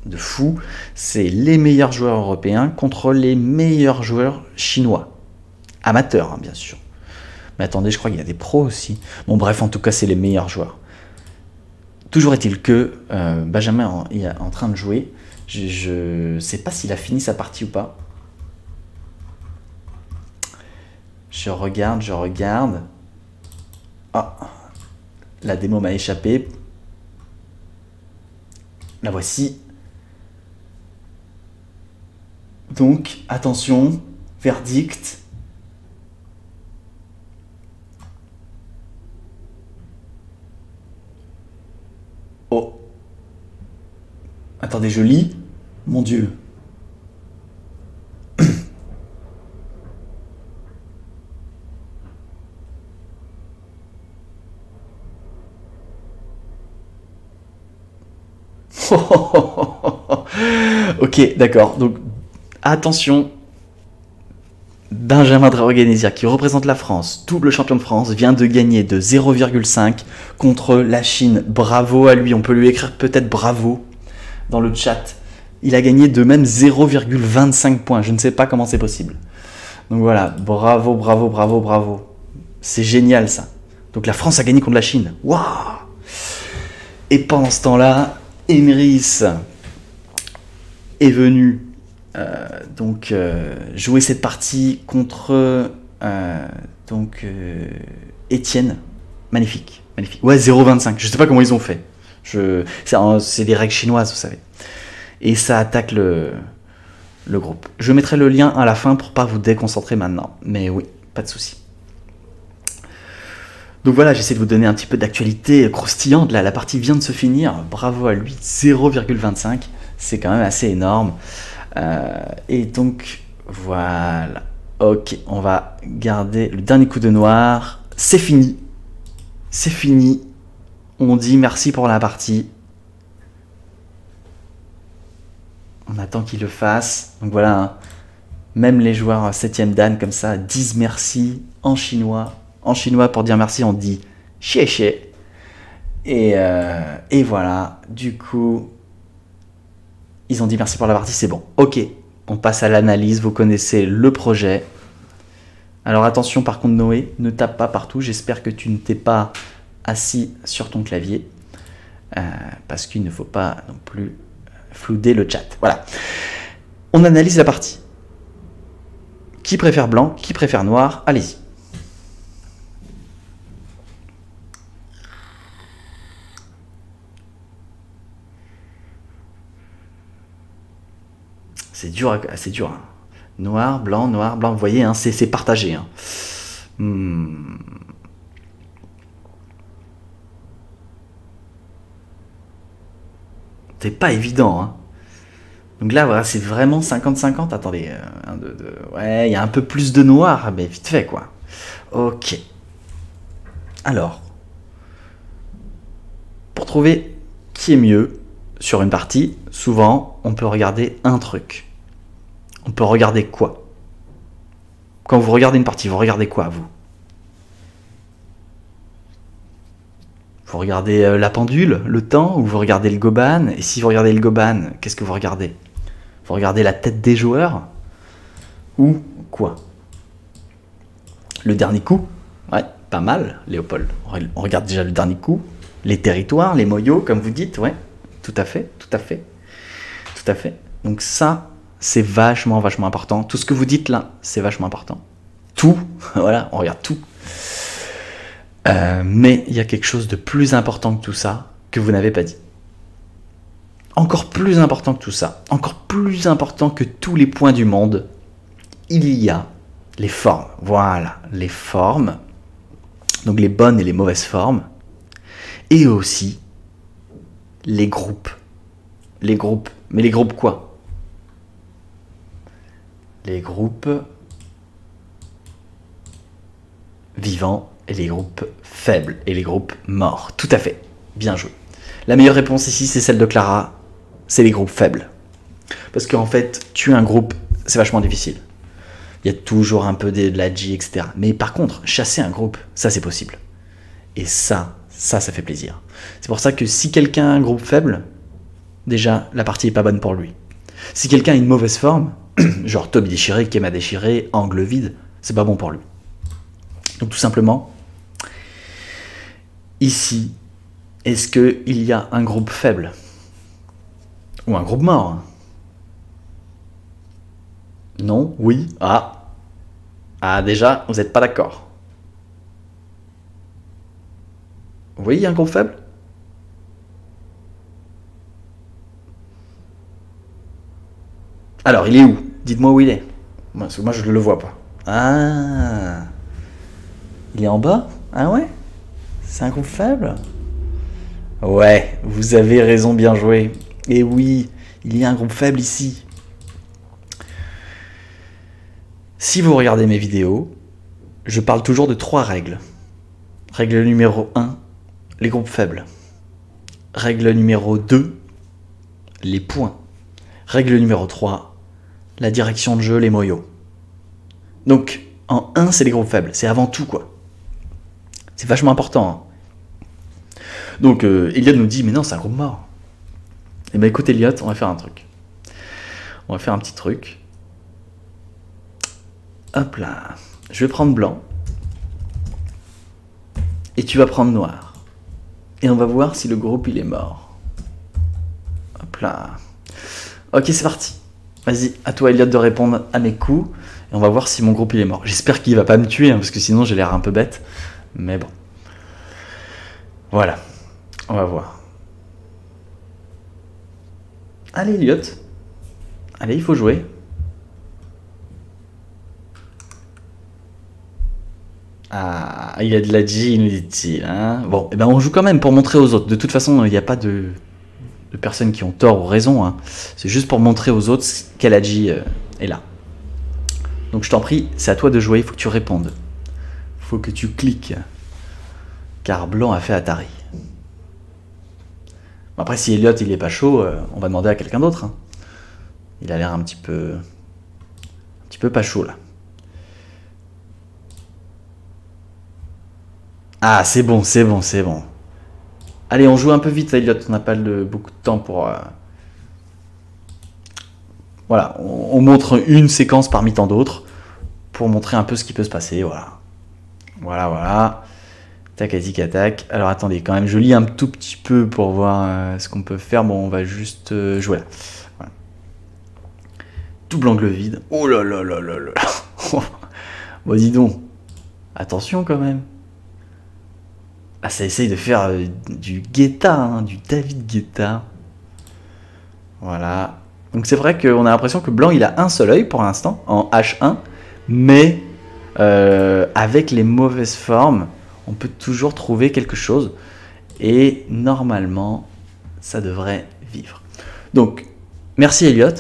de fou. C'est les meilleurs joueurs européens contre les meilleurs joueurs chinois. Amateurs, hein, bien sûr. Mais attendez, je crois qu'il y a des pros aussi. Bon bref, en tout cas, c'est les meilleurs joueurs. Toujours est-il que Benjamin est en train de jouer. Je ne sais pas s'il a fini sa partie ou pas. Je regarde. Ah, la démo m'a échappé. La voici. Donc, attention, verdict. Oh. Attendez, je lis. Mon Dieu. Ok, d'accord. Donc, attention. Benjamin Traorganesiak, qui représente la France, double champion de France, vient de gagner de 0,5 contre la Chine. Bravo à lui. On peut lui écrire peut-être bravo dans le chat. Il a gagné de même 0,25 points. Je ne sais pas comment c'est possible. Donc voilà, bravo, bravo, bravo, bravo. C'est génial ça. Donc la France a gagné contre la Chine. Waouh! Et pendant ce temps-là, Emrys est venu jouer cette partie contre Étienne. Magnifique, magnifique. Ouais, 0,25. Je sais pas comment ils ont fait. C'est des règles chinoises, vous savez. Et ça attaque le groupe. Je mettrai le lien à la fin pour pas vous déconcentrer maintenant. Mais oui, pas de souci. Donc voilà, j'essaie de vous donner un petit peu d'actualité croustillante. Là, la partie vient de se finir. Bravo à lui, 0,25. C'est quand même assez énorme. Et donc, voilà. Ok, on va garder le dernier coup de noir. C'est fini. C'est fini. On dit merci pour la partie. On attend qu'il le fasse. Donc voilà, hein. Même les joueurs 7ème dan comme ça disent merci en chinois. En chinois, pour dire merci, on dit xie xie. Et voilà, du coup, ils ont dit merci pour la partie, c'est bon. Ok, on passe à l'analyse, vous connaissez le projet. Alors attention par contre Noé, ne tape pas partout, j'espère que tu ne t'es pas assis sur ton clavier. Parce qu'il ne faut pas non plus flouder le chat. Voilà. On analyse la partie. Qui préfère blanc, qui préfère noir? Allez-y. C'est dur, c'est dur. Hein. Noir, blanc, vous voyez, hein, c'est partagé. Hein. C'est pas évident. Hein. Donc là, voilà, c'est vraiment 50-50. Attendez, ouais, il y a un peu plus de noir, mais vite fait, quoi. Ok. Alors, pour trouver qui est mieux sur une partie, souvent, on peut regarder un truc. On peut regarder quoi? Quand vous regardez une partie, vous regardez quoi, vous? Vous regardez la pendule, le temps, ou vous regardez le goban? Et si vous regardez le goban, qu'est-ce que vous regardez? Vous regardez la tête des joueurs? Ou quoi? Le dernier coup? Ouais, pas mal, Léopold. On regarde déjà le dernier coup. Les territoires, les moyaux, comme vous dites, ouais. Tout à fait, tout à fait. Tout à fait. Donc ça, c'est vachement, vachement important. Tout ce que vous dites là, c'est vachement important. Tout, voilà, on regarde tout. Mais il y a quelque chose de plus important que tout ça, que vous n'avez pas dit. Encore plus important que tout ça, encore plus important que tous les points du monde, il y a les formes. Voilà, les formes. Donc les bonnes et les mauvaises formes. Et aussi les groupes. Les groupes. Mais les groupes quoi? Les groupes vivants et les groupes faibles et les groupes morts. Tout à fait. Bien joué. La meilleure réponse ici, c'est celle de Clara. C'est les groupes faibles. Parce qu'en fait, tuer un groupe, c'est vachement difficile. Il y a toujours un peu de la G, etc. Mais par contre, chasser un groupe, ça c'est possible. Et ça fait plaisir. C'est pour ça que si quelqu'un a un groupe faible, déjà, la partie est pas bonne pour lui. Si quelqu'un a une mauvaise forme, genre Toby déchiré, Kema déchiré, angle vide, c'est pas bon pour lui. Donc tout simplement, ici, est-ce qu'il y a un groupe faible? Ou un groupe mort? Non? Oui? Ah, déjà, vous n'êtes pas d'accord. Oui, il y a un groupe faible? Alors, il est où? Dites-moi où il est. Parce que moi, je ne le vois pas. Ah, il est en bas? Ah ouais? C'est un groupe faible? Ouais, vous avez raison, bien joué. Et oui, il y a un groupe faible ici. Si vous regardez mes vidéos, je parle toujours de 3 règles. Règle numéro 1, les groupes faibles. Règle numéro 2, les points. Règle numéro 3, la direction de jeu, les moyos. Donc, en 1, c'est les groupes faibles. C'est avant tout, quoi. C'est vachement important. Hein. Donc, Elliot nous dit, mais non, c'est un groupe mort. Eh ben, écoute, Elliot, on va faire un truc. On va faire un petit truc. Hop là. Je vais prendre blanc. Et tu vas prendre noir. Et on va voir si le groupe, il est mort. Hop là. Ok, c'est parti. Vas-y, à toi, Elliot, de répondre à mes coups. Et on va voir si mon groupe, il est mort. J'espère qu'il va pas me tuer, hein, parce que sinon, j'ai l'air un peu bête. Mais bon. Voilà. On va voir. Allez, Elliot. Allez, il faut jouer. Ah, il y a de la G, nous dit-il. Hein, bon, eh ben on joue quand même pour montrer aux autres. De toute façon, il n'y a pas de personnes qui ont tort ou raison. Hein. C'est juste pour montrer aux autres quelle Agi est là. Donc je t'en prie, c'est à toi de jouer. Il faut que tu répondes. Il faut que tu cliques. Car blanc a fait Atari. Bon, après, si Elliot il est pas chaud, on va demander à quelqu'un d'autre. Hein. Il a l'air un petit peu pas chaud là. Ah, c'est bon, c'est bon, c'est bon. Allez, on joue un peu vite, Elliot. On n'a pas beaucoup de temps pour... Voilà, on montre une séquence parmi tant d'autres pour montrer un peu ce qui peut se passer. Voilà. Voilà, voilà. Tac, tac. Alors, attendez, quand même, je lis un tout petit peu pour voir ce qu'on peut faire. Bon, on va juste jouer là. Voilà. Double angle vide. Oh là là là là là. Bon, dis donc. Attention, quand même. Ah, ça essaye de faire du Guetta, hein, du David Guetta. Voilà. Donc c'est vrai qu'on a l'impression que blanc, il a un seul œil pour l'instant, en H1. Mais avec les mauvaises formes, on peut toujours trouver quelque chose. Et normalement, ça devrait vivre. Donc, merci Elliot.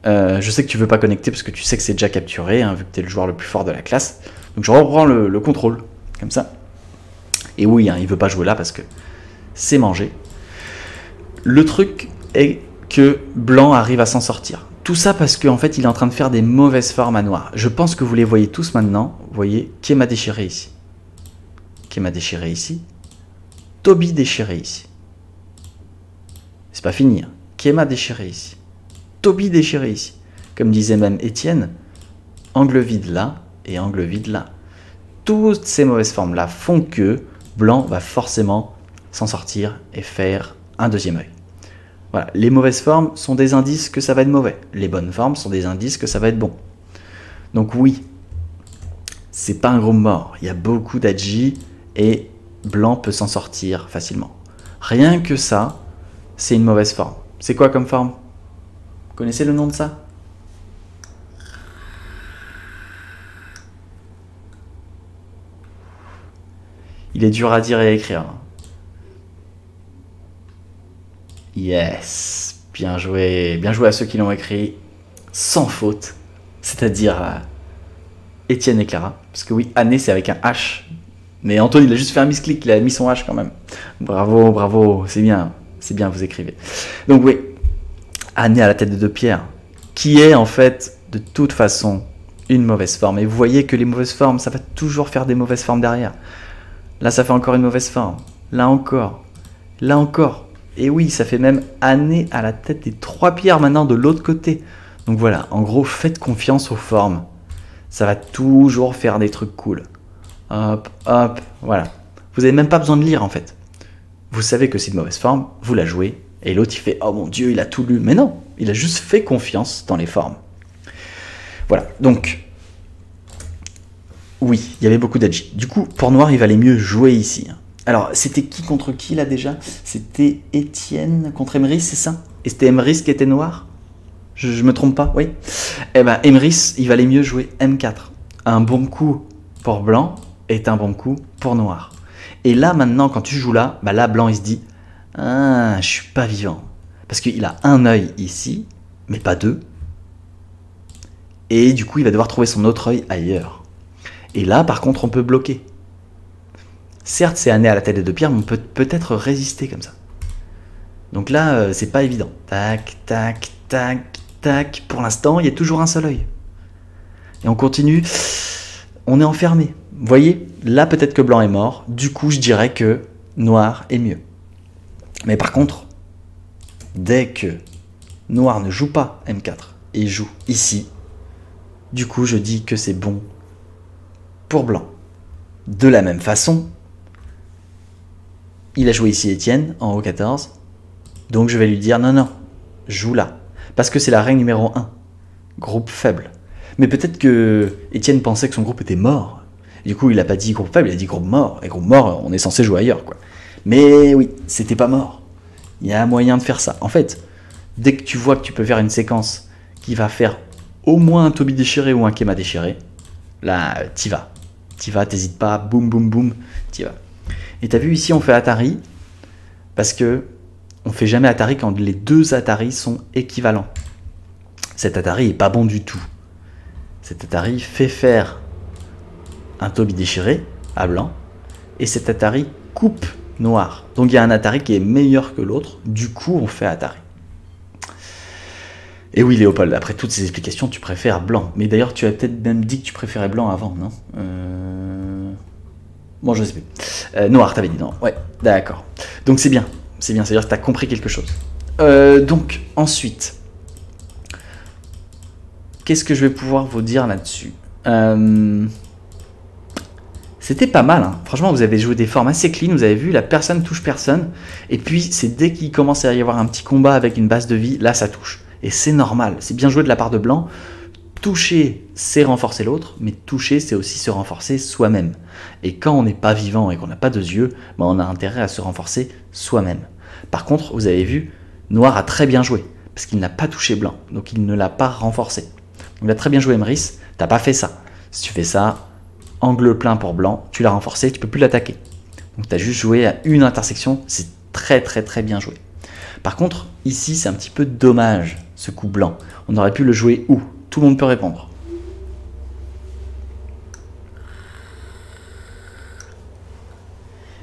Je sais que tu veux pas connecter parce que tu sais que c'est déjà capturé, hein, vu que tu es le joueur le plus fort de la classe. Donc je reprends le contrôle, comme ça. Et oui, hein, il veut pas jouer là parce que c'est mangé. Le truc est que blanc arrive à s'en sortir. Tout ça parce qu'en fait, il est en train de faire des mauvaises formes à noir. Je pense que vous les voyez tous maintenant. Vous voyez, Kema déchiré ici. Kema déchiré ici. Toby déchiré ici. C'est pas fini. Hein. Kema déchiré ici. Toby déchiré ici. Comme disait même Étienne, angle vide là et angle vide là. Toutes ces mauvaises formes là font que blanc va forcément s'en sortir et faire un deuxième œil. Voilà, les mauvaises formes sont des indices que ça va être mauvais. Les bonnes formes sont des indices que ça va être bon. Donc oui, c'est pas un groupe mort. Il y a beaucoup d'Agi et blanc peut s'en sortir facilement. Rien que ça, c'est une mauvaise forme. C'est quoi comme forme? Vous connaissez le nom de ça? Il est dur à dire et à écrire. Yes, bien joué à ceux qui l'ont écrit sans faute, c'est-à-dire Étienne et Clara. Parce que oui, Anne c'est avec un H, mais Antoine il a juste fait un misclick, il a mis son H quand même. Bravo, bravo, c'est bien, vous écrivez. Donc oui, Anne à la tête de 2 pierres, qui est en fait de toute façon une mauvaise forme. Et vous voyez que les mauvaises formes, ça va toujours faire des mauvaises formes derrière. Là, ça fait encore une mauvaise forme. Là encore. Là encore. Et oui, ça fait même âner à la tête des 3 pierres maintenant de l'autre côté. Donc voilà, en gros, faites confiance aux formes. Ça va toujours faire des trucs cool. Hop, hop, voilà. Vous n'avez même pas besoin de lire en fait. Vous savez que c'est une mauvaise forme, vous la jouez, et l'autre il fait « Oh mon Dieu, il a tout lu ». Mais non, il a juste fait confiance dans les formes. Voilà, donc, oui, il y avait beaucoup d'Adji. Du coup, pour noir, il valait mieux jouer ici. Alors, c'était qui contre qui là déjà? C'était Étienne contre Emrys, c'est ça? Et c'était Emrys qui était noir? Je me trompe pas, oui? Eh ben, Emrys, il valait mieux jouer M4. Un bon coup pour blanc est un bon coup pour noir. Et là, maintenant, quand tu joues là, bah là, blanc, il se dit « Ah, je suis pas vivant. » Parce qu'il a un œil ici, mais pas deux. Et du coup, il va devoir trouver son autre œil ailleurs. Et là, par contre, on peut bloquer. Certes, c'est âné à la tête des 2 pierres, mais on peut peut-être résister comme ça. Donc là, c'est pas évident. Tac, tac, tac, tac. Pour l'instant, il y a toujours un seul œil. Et on continue. On est enfermé. Vous voyez, là, peut-être que blanc est mort. Du coup, je dirais que noir est mieux. Mais par contre, dès que noir ne joue pas M4 et joue ici, du coup, je dis que c'est bon pour blanc. De la même façon, il a joué ici Étienne, en haut 14. Donc je vais lui dire non, non, joue là. Parce que c'est la règle numéro 1. Groupe faible. Mais peut-être que Étienne pensait que son groupe était mort. Du coup, il n'a pas dit groupe faible, il a dit groupe mort. Et groupe mort, on est censé jouer ailleurs, quoi. Mais oui, c'était pas mort. Il y a moyen de faire ça. En fait, dès que tu vois que tu peux faire une séquence qui va faire au moins un Toby déchiré ou un Kema déchiré, là, t'y vas. T'y vas, t'hésites pas, boum, boum, boum, t'y vas. Et t'as vu ici, on fait Atari, parce que on fait jamais Atari quand les 2 Atari sont équivalents. Cet Atari est pas bon du tout. Cet Atari fait faire un Toby déchiré à blanc, et cet Atari coupe noir. Donc il y a un Atari qui est meilleur que l'autre, du coup on fait Atari. Et oui Léopold, après toutes ces explications, tu préfères blanc. Mais d'ailleurs tu as peut-être même dit que tu préférais blanc avant, non? Bon, je sais plus. Noir, t'avais dit non. Ouais, d'accord. Donc c'est bien, c'est-à-dire que t'as compris quelque chose. Donc ensuite, qu'est-ce que je vais pouvoir vous dire là-dessus? C'était pas mal, hein. Franchement, vous avez joué des formes assez clean, vous avez vu, la personne touche personne, et puis c'est dès qu'il commence à y avoir un petit combat avec une base de vie, là ça touche. Et c'est normal, c'est bien joué de la part de blanc. Toucher, c'est renforcer l'autre, mais toucher, c'est aussi se renforcer soi-même. Et quand on n'est pas vivant et qu'on n'a pas 2 yeux, ben on a intérêt à se renforcer soi-même. Par contre, vous avez vu, noir a très bien joué, parce qu'il n'a pas touché blanc, donc il ne l'a pas renforcé. Il a très bien joué Emrys, t'as pas fait ça. Si tu fais ça, angle plein pour blanc, tu l'as renforcé, tu peux plus l'attaquer. Donc tu as juste joué à une intersection, c'est très très très bien joué. Par contre, ici c'est un petit peu dommage, ce coup blanc. On aurait pu le jouer où? Tout le monde peut répondre.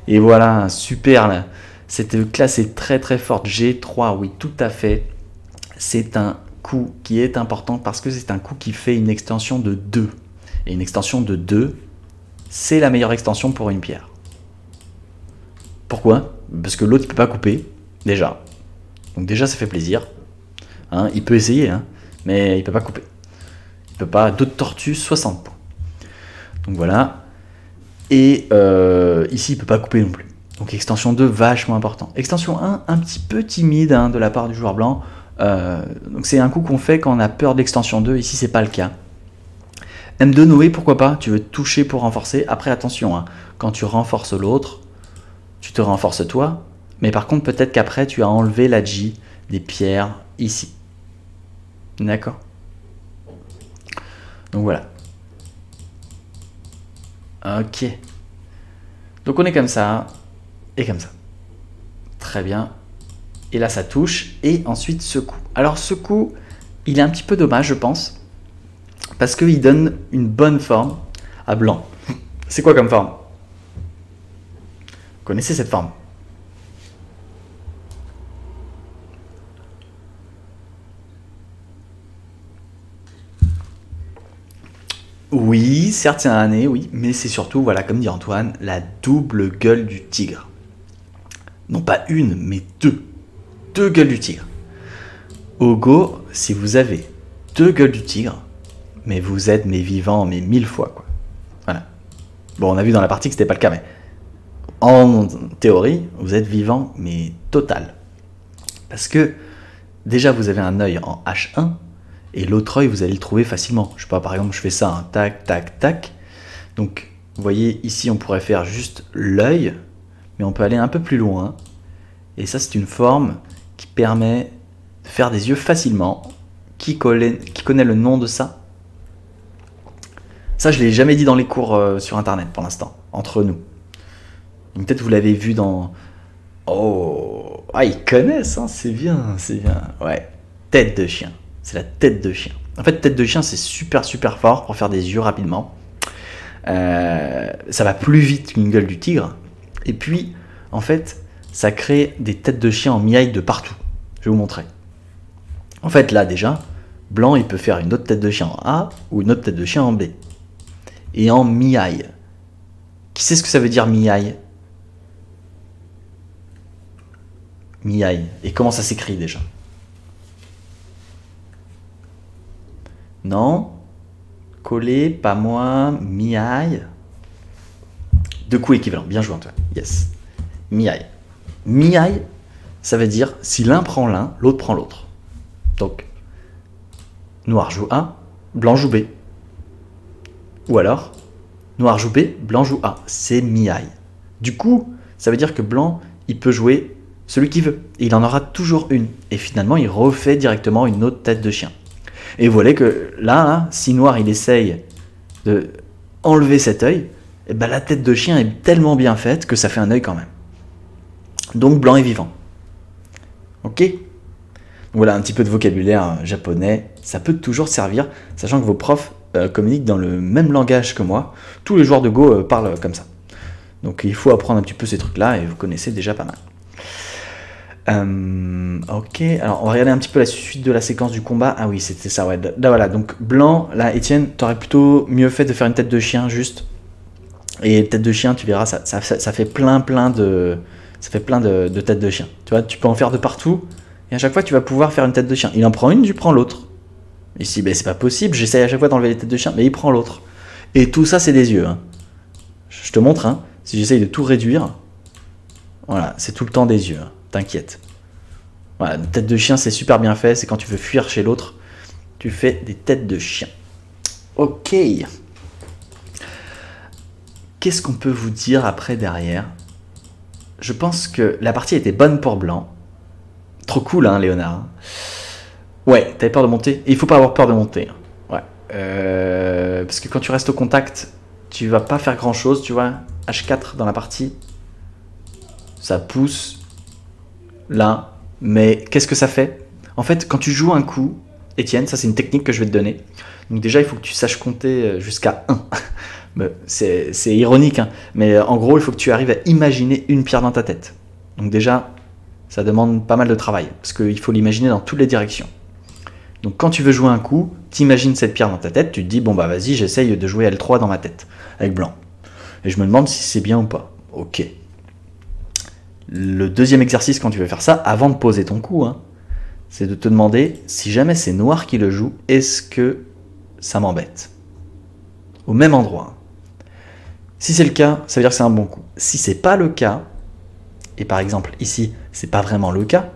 Et voilà, super là. Cette classe est très très forte. G3, oui, tout à fait. C'est un coup qui est important parce que c'est un coup qui fait une extension de 2. Et une extension de 2, c'est la meilleure extension pour une pierre. Pourquoi? Parce que l'autre ne peut pas couper, déjà. Donc déjà, ça fait plaisir. Hein, il peut essayer, hein, mais il ne peut pas couper. Il ne peut pas. D'autres tortues, 60 points. Donc voilà. Et ici, il ne peut pas couper non plus. Donc extension 2, vachement important. Extension 1, un petit peu timide hein, de la part du joueur blanc. Donc c'est un coup qu'on fait quand on a peur de l'extension 2. Ici, c'est pas le cas. M2 Noé, pourquoi pas? Tu veux toucher pour renforcer. Après, attention, hein, quand tu renforces l'autre, tu te renforces toi. Mais par contre, peut-être qu'après, tu as enlevé la J des pierres ici. D'accord? Donc voilà. Ok. Donc on est comme ça et comme ça. Très bien. Et là, ça touche. Et ensuite, ce coup. Alors, ce coup, il est un petit peu dommage, je pense. Parce qu'il donne une bonne forme à blanc. C'est quoi comme forme? Vous connaissez cette forme? certes c'est un nez, oui, mais c'est surtout, voilà, comme dit Antoine, la double gueule du tigre. Non pas une, mais deux. Deux gueules du tigre. Au Go, si vous avez deux gueules du tigre, mais vous êtes mais vivant, mais 1000 fois, quoi. Voilà. Bon, on a vu dans la partie que c'était pas le cas, mais en théorie, vous êtes vivant, mais total. Parce que, déjà, vous avez un œil en H1, et l'autre œil, vous allez le trouver facilement. Je sais pas, par exemple, je fais ça, hein, tac, tac, tac. Donc, vous voyez, ici, on pourrait faire juste l'œil, mais on peut aller un peu plus loin. Et ça, c'est une forme qui permet de faire des yeux facilement. Qui connaît le nom de ça? Ça, je ne l'ai jamais dit dans les cours sur Internet, pour l'instant, entre nous. Peut-être vous l'avez vu dans... Oh, ah, ils connaissent, hein, c'est bien, c'est bien. Ouais, tête de chien. C'est la tête de chien. En fait, tête de chien, c'est super, super fort pour faire des yeux rapidement. Ça va plus vite qu'une gueule du tigre. Et puis, en fait, ça crée des têtes de chien en miaille de partout. Je vais vous montrer. En fait, là, déjà, blanc, il peut faire une autre tête de chien en A ou une autre tête de chien en B. Et en miaille. Qui sait ce que ça veut dire miaille? Miaille. Et comment ça s'écrit déjà? Non? Coller, pas moi, miaille. Deux coups équivalents. Bien joué, Antoine. Yes. Miaille. Miaille, ça veut dire si l'un prend l'un, l'autre prend l'autre. Donc, noir joue A, blanc joue B. Ou alors, noir joue B, blanc joue A. C'est miaille. Du coup, ça veut dire que blanc, il peut jouer celui qu'il veut. Et il en aura toujours une. Et finalement, il refait directement une autre tête de chien. Et vous voyez que là, si noir, il essaye de enlever cet œil, et ben la tête de chien est tellement bien faite que ça fait un œil quand même. Donc blanc est vivant. Ok? Voilà un petit peu de vocabulaire japonais. Ça peut toujours servir, sachant que vos profs communiquent dans le même langage que moi. Tous les joueurs de Go parlent comme ça. Donc il faut apprendre un petit peu ces trucs-là et vous connaissez déjà pas mal. Ok, alors on va regarder un petit peu la suite de la séquence du combat. Ah oui, c'était ça, ouais. Là voilà, donc blanc, là Étienne, t'aurais plutôt mieux fait de faire une tête de chien juste. Et tête de chien, tu verras, ça fait plein de... Ça fait plein de têtes de chien. Tu vois, tu peux en faire de partout. Et à chaque fois, tu vas pouvoir faire une tête de chien. Il en prend une, tu prends l'autre. Ici, ben, c'est pas possible. J'essaye à chaque fois d'enlever les têtes de chien, mais il prend l'autre. Et tout ça, c'est des yeux. Hein. Je te montre. Hein. Si j'essaye de tout réduire, voilà, c'est tout le temps des yeux. Hein. T'inquiète. Voilà, une tête de chien, c'est super bien fait. C'est quand tu veux fuir chez l'autre, tu fais des têtes de chien. Ok. Qu'est-ce qu'on peut vous dire après derrière? Je pense que la partie était bonne pour blanc. Trop cool, hein, Léonard. Ouais, t'avais peur de monter. Et il faut pas avoir peur de monter. Ouais. Parce que quand tu restes au contact, tu vas pas faire grand chose, tu vois. H4 dans la partie. Ça pousse. Là. Mais qu'est-ce que ça fait? En fait, quand tu joues un coup, Étienne, ça c'est une technique que je vais te donner. Donc déjà, il faut que tu saches compter jusqu'à 1. C'est ironique, hein, mais en gros, il faut que tu arrives à imaginer une pierre dans ta tête. Donc déjà, ça demande pas mal de travail, parce qu'il faut l'imaginer dans toutes les directions. Donc quand tu veux jouer un coup, tu imagines cette pierre dans ta tête, tu te dis, bon bah vas-y, j'essaye de jouer L3 dans ma tête, avec blanc. Et je me demande si c'est bien ou pas. Ok. Le deuxième exercice quand tu veux faire ça, avant de poser ton coup, hein, c'est de te demander, si jamais c'est noir qui le joue, est-ce que ça m'embête? Au même endroit. Si c'est le cas, ça veut dire que c'est un bon coup. Si c'est pas le cas, et par exemple ici, c'est pas vraiment le cas,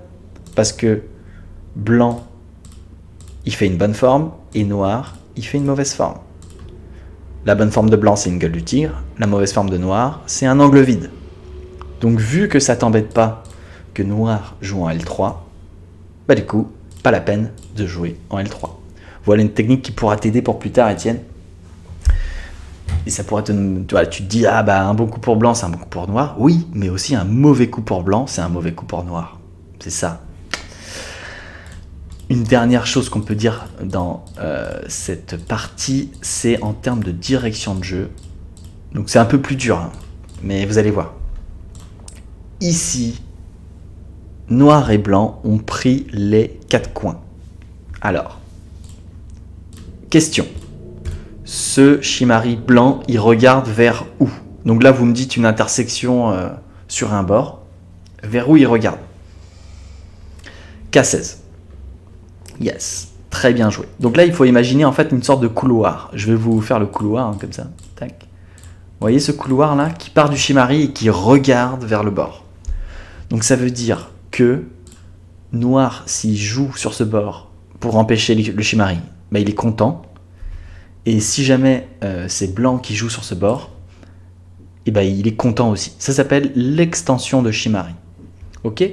parce que blanc, il fait une bonne forme, et noir, il fait une mauvaise forme. La bonne forme de blanc, c'est une gueule du tigre, la mauvaise forme de noir, c'est un angle vide. Donc vu que ça t'embête pas que noir joue en L3, bah du coup, pas la peine de jouer en L3. Voilà une technique qui pourra t'aider pour plus tard, Étienne. Et ça pourrait tu te dis, ah bah un bon coup pour blanc, c'est un bon coup pour noir. Oui, mais aussi un mauvais coup pour blanc, c'est un mauvais coup pour noir. C'est ça. Une dernière chose qu'on peut dire dans cette partie, c'est en termes de direction de jeu. Donc c'est un peu plus dur, hein, mais vous allez voir. Ici, noir et blanc ont pris les 4 coins. Alors, question. ce Shimari blanc, il regarde vers où? Donc là, vous me dites une intersection sur un bord. Vers où il regarde? K16. Yes. Très bien joué. Donc là, il faut imaginer en fait une sorte de couloir. Je vais vous faire le couloir, hein, comme ça. Tac. Vous voyez ce couloir-là qui part du Shimari et qui regarde vers le bord. Donc ça veut dire que noir, s'il joue sur ce bord pour empêcher le Shimari, bah, il est content. Et si jamais c'est blanc qui joue sur ce bord, et bah, il est content aussi. Ça s'appelle l'extension de Shimari. Ok?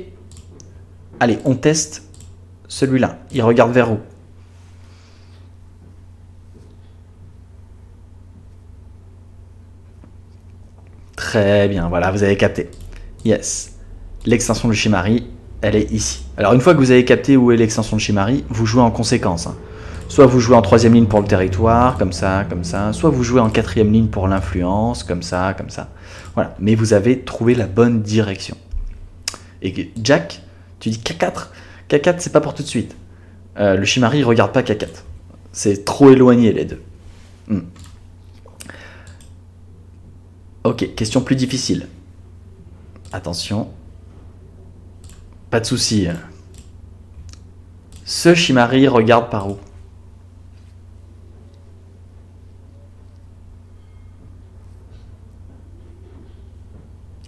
Allez, on teste celui-là. Il regarde vers où? Très bien, voilà, vous avez capté. Yes. L'extension de Shimari, elle est ici. Alors une fois que vous avez capté où est l'extension de Shimari, vous jouez en conséquence. Hein. Soit vous jouez en 3e ligne pour le territoire, comme ça, comme ça. Soit vous jouez en 4e ligne pour l'influence, comme ça, comme ça. Voilà, mais vous avez trouvé la bonne direction. Et Jack, tu dis K4. K4, c'est pas pour tout de suite. Le Shimari, il regarde pas K4. C'est trop éloigné les deux. Ok, question plus difficile. Attention. Pas de souci. Ce Shimari regarde par où?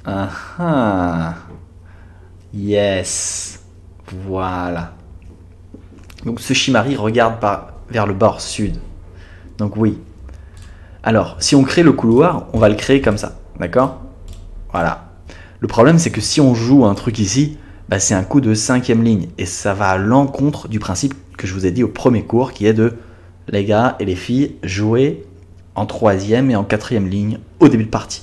Ah ah. Yes. Voilà. Donc ce Shimari regarde vers le bord sud. Donc oui. Alors, si on crée le couloir, on va le créer comme ça. D'accord? Voilà. Le problème, c'est que si on joue un truc ici, bah, c'est un coup de 5e ligne. Et ça va à l'encontre du principe que je vous ai dit au premier cours, qui est de, les gars et les filles, jouer en 3e et en 4e ligne au début de partie.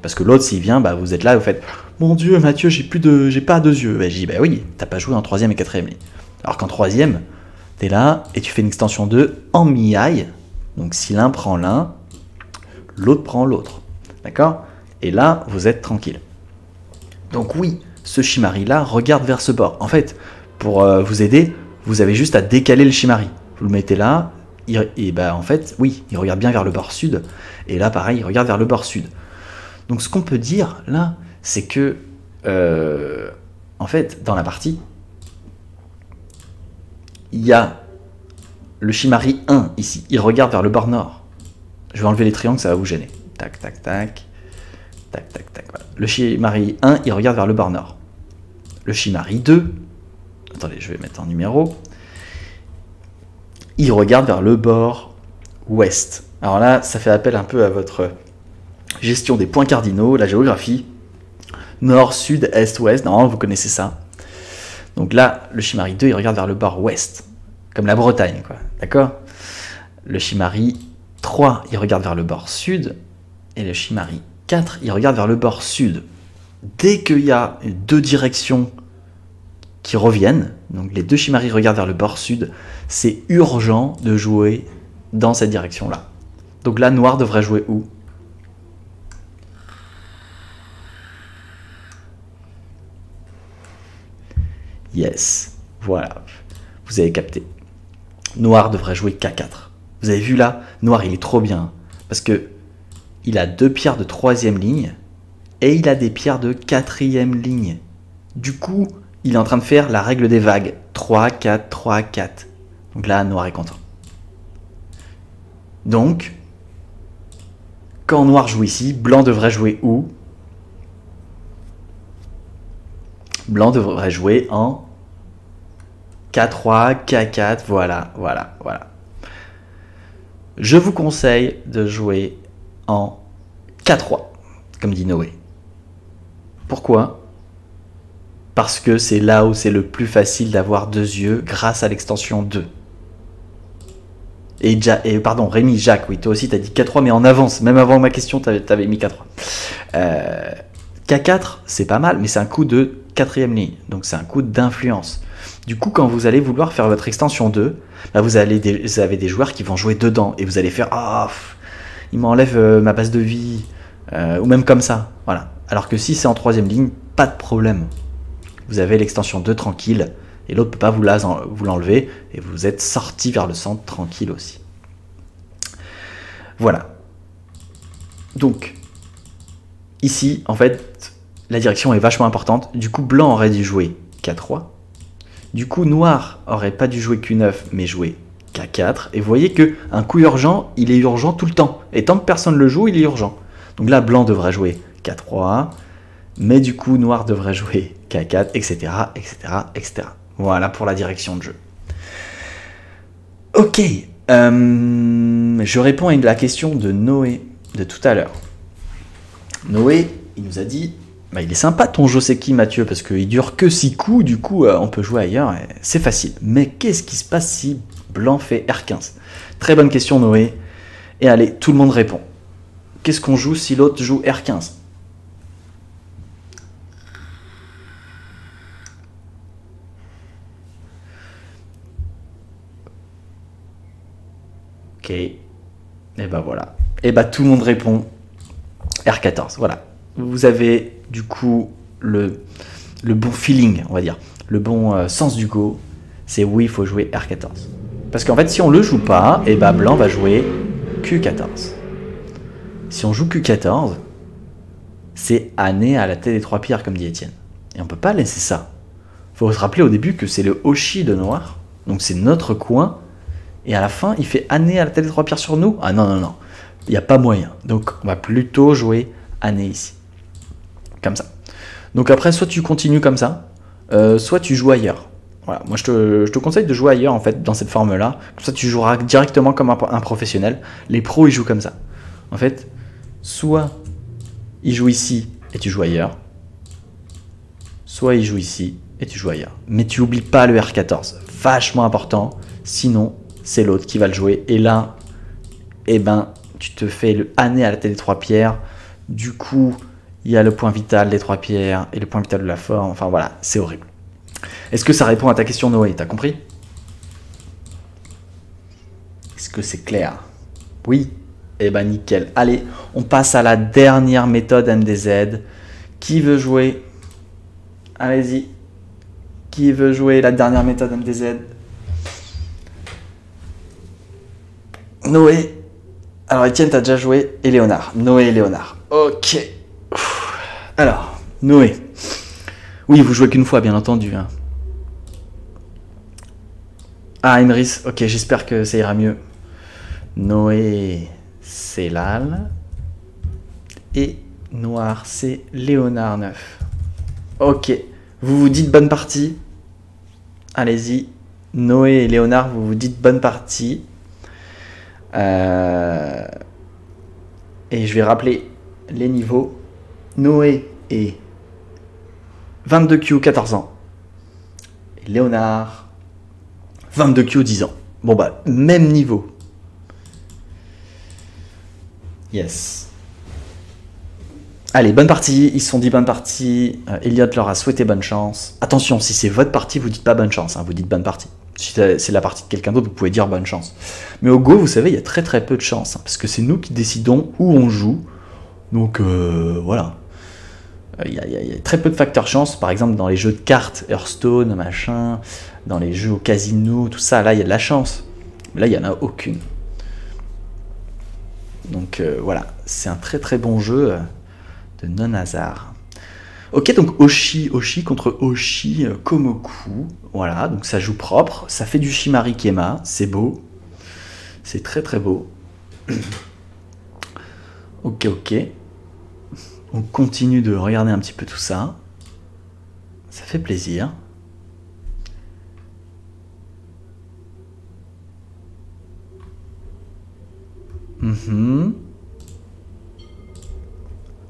Parce que l'autre, s'il vient, bah, vous êtes là et vous faites « Mon Dieu, Mathieu, j'ai pas 2 yeux. » Bah, je dis « Bah oui, t'as pas joué en 3e et 4e ligne. » Alors qu'en 3e, t'es là et tu fais une extension 2 en mi-aille. Donc si l'un prend l'un, l'autre prend l'autre. D'accord? Et là, vous êtes tranquille. Donc oui, ce Shimari-là regarde vers ce bord. En fait, pour vous aider, vous avez juste à décaler le Shimari. Vous le mettez là, et bah, en fait, oui, il regarde bien vers le bord sud. Et là, pareil, il regarde vers le bord sud. Donc ce qu'on peut dire, là, c'est que, en fait, dans la partie, il y a le Shimari 1 ici. Il regarde vers le bord nord. Je vais enlever les triangles, ça va vous gêner. Tac, tac, tac. Tac, tac, tac. Voilà. Le Shimari 1, il regarde vers le bord nord. Le Shimari 2, attendez, je vais mettre en numéro. Il regarde vers le bord ouest. Alors là, ça fait appel un peu à votre gestion des points cardinaux, la géographie. Nord, sud, est, ouest. Normalement, vous connaissez ça. Donc là, le Shimari 2, il regarde vers le bord ouest. Comme la Bretagne, quoi. D'accord? Le Shimari 3, il regarde vers le bord sud. Et le Shimari 4, il regarde vers le bord sud. Dès qu'il y a 2 directions qui reviennent, donc les 2 Shimari regardent vers le bord sud, c'est urgent de jouer dans cette direction-là. Donc là, noir devrait jouer où? Yes, voilà, vous avez capté. Noir devrait jouer K4. Vous avez vu là, noir il est trop bien, parce que il a 2 pierres de 3e ligne, et il a des pierres de 4e ligne. Du coup, il est en train de faire la règle des vagues. 3, 4, 3, 4. Donc là, noir est content. Donc, quand noir joue ici, blanc devrait jouer où? Blanc devrait jouer en K3, K4, voilà, voilà, voilà. Je vous conseille de jouer en K3, comme dit Noé. Pourquoi? Parce que c'est là où c'est le plus facile d'avoir 2 yeux grâce à l'extension 2. Et pardon, Rémi, Jacques, oui, toi aussi tu as dit K3, mais en avance, même avant ma question, tu avais mis K3. K4, c'est pas mal, mais c'est un coup de 4e ligne, donc c'est un coup d'influence. Du coup, quand vous allez vouloir faire votre extension 2, bah vous avez des joueurs qui vont jouer dedans, et vous allez faire « Ah, il m'enlève ma base de vie », ou même comme ça, voilà. Alors que si c'est en 3e ligne, pas de problème. Vous avez l'extension 2 tranquille, et l'autre ne peut pas vous l'enlever, et vous êtes sorti vers le centre tranquille aussi. Voilà. Donc, ici, en fait, la direction est vachement importante. Du coup, blanc aurait dû jouer K3. Du coup, noir aurait pas dû jouer Q9, mais jouer K4. Et vous voyez qu'un coup urgent, il est urgent tout le temps. Et tant que personne le joue, il est urgent. Donc là, blanc devrait jouer K3. Mais du coup, noir devrait jouer K4, etc., etc., etc. Voilà pour la direction de jeu. Ok. Je réponds à la question de Noé de tout à l'heure. Noé, il nous a dit, bah, il est sympa ton Joseki Mathieu, parce qu'il dure que 6 coups, du coup on peut jouer ailleurs, c'est facile. Mais qu'est-ce qui se passe si blanc fait R15? Très bonne question Noé. Et allez, tout le monde répond. Qu'est-ce qu'on joue si l'autre joue R15? Ok. Et ben voilà. Et ben tout le monde répond R14. Voilà. Vous avez du coup le bon feeling, on va dire. Le bon sens du go. C'est oui, il faut jouer R14. Parce qu'en fait, si on le joue pas, et ben blanc va jouer Q14. Si on joue Q14, c'est année à la tête des 3 pierres, comme dit Étienne. Et on peut pas laisser ça. Faut se rappeler au début que c'est le Hoshi de noir. Donc c'est notre coin. Et à la fin, il fait année à la tête des 3 pierres sur nous. Ah non, non, non. Il n'y a pas moyen. Donc on va plutôt jouer année ici. Comme ça. Donc après, soit tu continues comme ça, soit tu joues ailleurs. Voilà. Moi, je te conseille de jouer ailleurs, en fait, dans cette forme-là. Comme ça, tu joueras directement comme un professionnel. Les pros, ils jouent comme ça. En fait, soit ils jouent ici et tu joues ailleurs, soit ils jouent ici et tu joues ailleurs. Mais tu n'oublies pas le R14. Vachement important. Sinon, c'est l'autre qui va le jouer. Et là, eh ben, tu te fais le année à la tête des 3 pierres. Du coup, il y a le point vital des 3 pierres et le point vital de la forme. Enfin voilà, c'est horrible. Est-ce que ça répond à ta question, Noé? T'as compris? Est-ce que c'est clair? Oui? Eh ben nickel. Allez, on passe à la dernière méthode MDZ. Qui veut jouer? Allez-y. Qui veut jouer la dernière méthode MDZ? Noé. Alors Étienne, t'as déjà joué. Et Léonard. Noé et Léonard. Ok. Alors, Noé. Oui, vous jouez qu'une fois, bien entendu. Hein. Ah, Emrys. Ok, j'espère que ça ira mieux. Noé, c'est Lal. Et noir, c'est Léonard 9. Ok. Vous vous dites bonne partie. Allez-y. Noé et Léonard, vous vous dites bonne partie. Et je vais rappeler les niveaux. Noé est 22Q 14 ans. Et Léonard 22Q 10 ans. Bon bah, même niveau. Yes. Allez, bonne partie. Ils se sont dit bonne partie. Elliot leur a souhaité bonne chance. Attention, si c'est votre partie, vous dites pas bonne chance. Hein, vous dites bonne partie. Si c'est la partie de quelqu'un d'autre, vous pouvez dire bonne chance. Mais au Go, vous savez, il y a très très peu de chance. Hein, parce que c'est nous qui décidons où on joue. Donc voilà. Il y a très peu de facteurs chance. Par exemple, dans les jeux de cartes, Hearthstone, machin, dans les jeux au casino, tout ça, là, il y a de la chance. Mais là, il n'y en a aucune. Donc voilà, c'est un très très bon jeu de non-hasard. Ok, donc Hoshi contre Hoshi Komoku. Voilà, donc ça joue propre. Ça fait du Shimari Kema. C'est beau. C'est très très beau. Ok, ok. On continue de regarder un petit peu tout ça. Ça fait plaisir.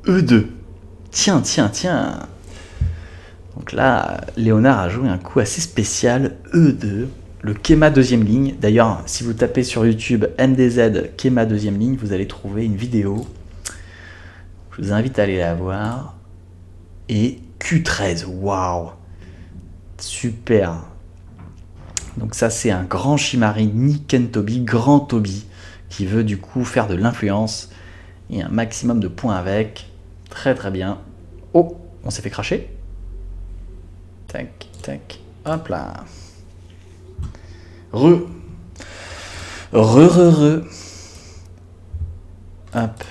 E2. Tiens, tiens, tiens. Donc là, Léonard a joué un coup assez spécial. E2. Le Kema deuxième ligne. D'ailleurs, si vous tapez sur YouTube MDZ Kema deuxième ligne, vous allez trouver une vidéo. Je vous invite à aller la voir. Et Q13. Waouh. Super. Donc ça, c'est un grand Shimari Niken Tobi, grand Tobi, qui veut du coup faire de l'influence et un maximum de points avec. Très très bien. Oh, on s'est fait cracher. Tac, tac, hop là. Re. Hop.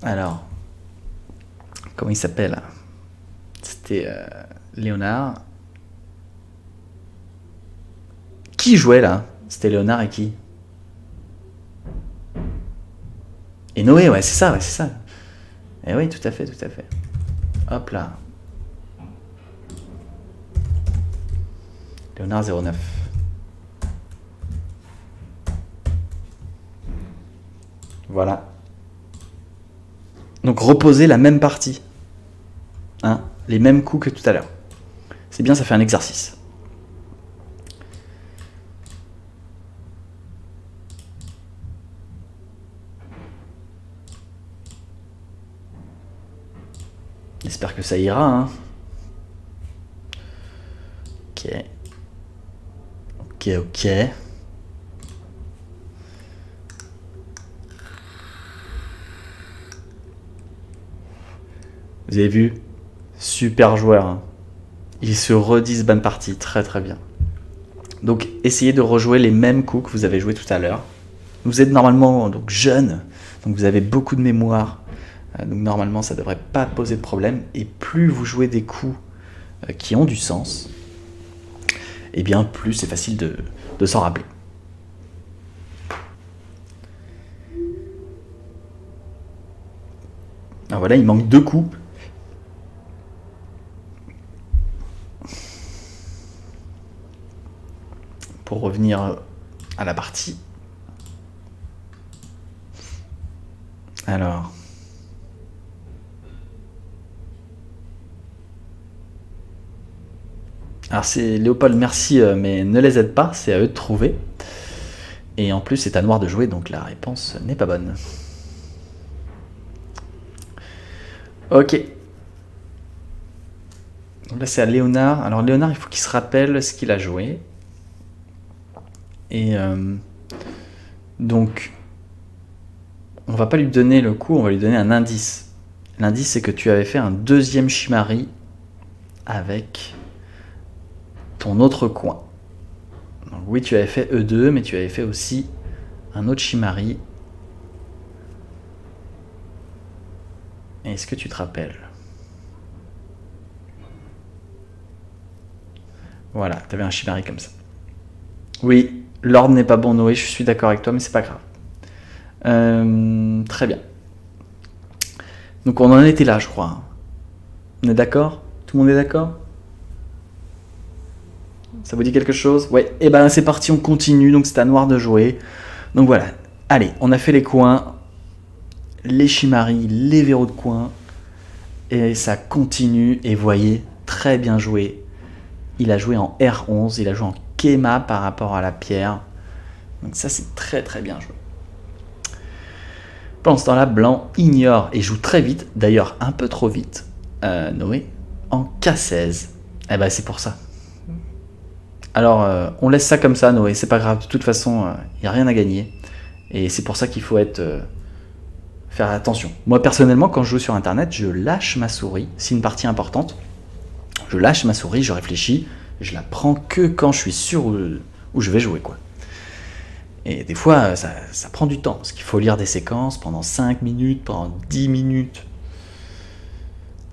Alors, comment il s'appelle? C'était Léonard. Qui jouait là? C'était Léonard et qui? Et Noé, ouais, c'est ça, ouais, c'est ça. Et oui, tout à fait, tout à fait. Hop là. Léonard 09. Voilà. Donc reposer la même partie. Hein, les mêmes coups que tout à l'heure. C'est bien, ça fait un exercice. J'espère que ça ira. Hein. Ok. Ok, ok. Vous avez vu? Super joueur. Hein. Il se redisent bonne partie. Très très bien. Donc essayez de rejouer les mêmes coups que vous avez joués tout à l'heure. Vous êtes normalement donc jeune. Donc vous avez beaucoup de mémoire. Donc normalement ça ne devrait pas poser de problème. Et plus vous jouez des coups qui ont du sens, et bien plus c'est facile de s'en rappeler. Alors voilà, il manque 2 coups. Pour revenir à la partie. Alors. Alors c'est Léopold, merci, mais ne les aide pas, c'est à eux de trouver. Et en plus c'est à Noir de jouer, donc la réponse n'est pas bonne. Ok. Donc là c'est à Léonard. Alors Léonard, il faut qu'il se rappelle ce qu'il a joué. Et donc, on va pas lui donner le coup, on va lui donner un indice. L'indice, c'est que tu avais fait un deuxième Shimari avec ton autre coin. Donc oui, tu avais fait E2, mais tu avais fait aussi un autre Shimari. Est-ce que tu te rappelles? Voilà, tu avais un Shimari comme ça. Oui, l'ordre n'est pas bon, Noé, je suis d'accord avec toi, mais c'est pas grave. Très bien. Donc on en était là, je crois. On est d'accord? Tout le monde est d'accord? Ça vous dit quelque chose? Ouais, et ben c'est parti, on continue, donc c'est à Noir de jouer. Donc voilà, allez, on a fait les coins, les Shimari, les verrous de coin, et ça continue, et voyez, très bien joué. Il a joué en R11, il a joué en Kema par rapport à la pierre. Donc ça c'est très très bien joué. Pendant ce temps-là, Blanc ignore et joue très vite, d'ailleurs un peu trop vite, Noé, en K16. Eh ben c'est pour ça. Alors on laisse ça comme ça, Noé, c'est pas grave, de toute façon il n'y a rien à gagner. Et c'est pour ça qu'il faut faire attention. Moi personnellement, quand je joue sur internet, je lâche ma souris, c'est une partie importante. Je lâche ma souris, je réfléchis, je la prends que quand je suis sûr où je vais jouer, quoi. Et des fois, ça prend du temps, parce qu'il faut lire des séquences pendant 5 minutes, pendant 10 minutes.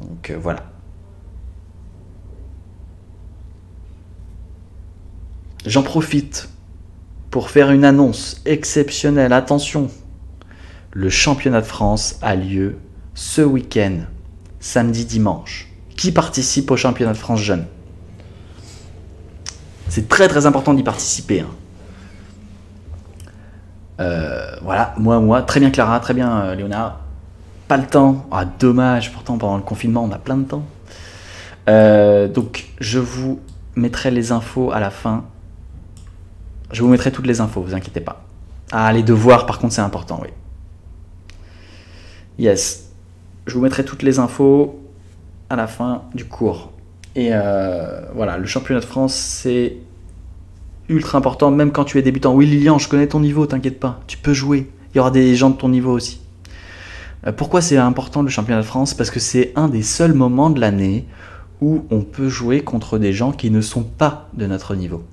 Donc voilà. J'en profite pour faire une annonce exceptionnelle. Attention, le championnat de France a lieu ce week-end, samedi, dimanche. Qui participe au championnat de France jeune? C'est très très important d'y participer. Hein. Voilà, moi, très bien Clara, très bien Léonard. Pas le temps, ah dommage, pourtant pendant le confinement on a plein de temps. Donc je vous mettrai les infos à la fin. Je vous mettrai toutes les infos, vous inquiétez pas. Ah, les devoirs par contre c'est important, oui. Yes, je vous mettrai toutes les infos à la fin du cours. Et voilà, le championnat de France c'est ultra important, même quand tu es débutant. Oui Lilian, je connais ton niveau, t'inquiète pas, tu peux jouer. Il y aura des gens de ton niveau aussi. Pourquoi c'est important le championnat de France? Parce que c'est un des seuls moments de l'année où on peut jouer contre des gens qui ne sont pas de notre niveau.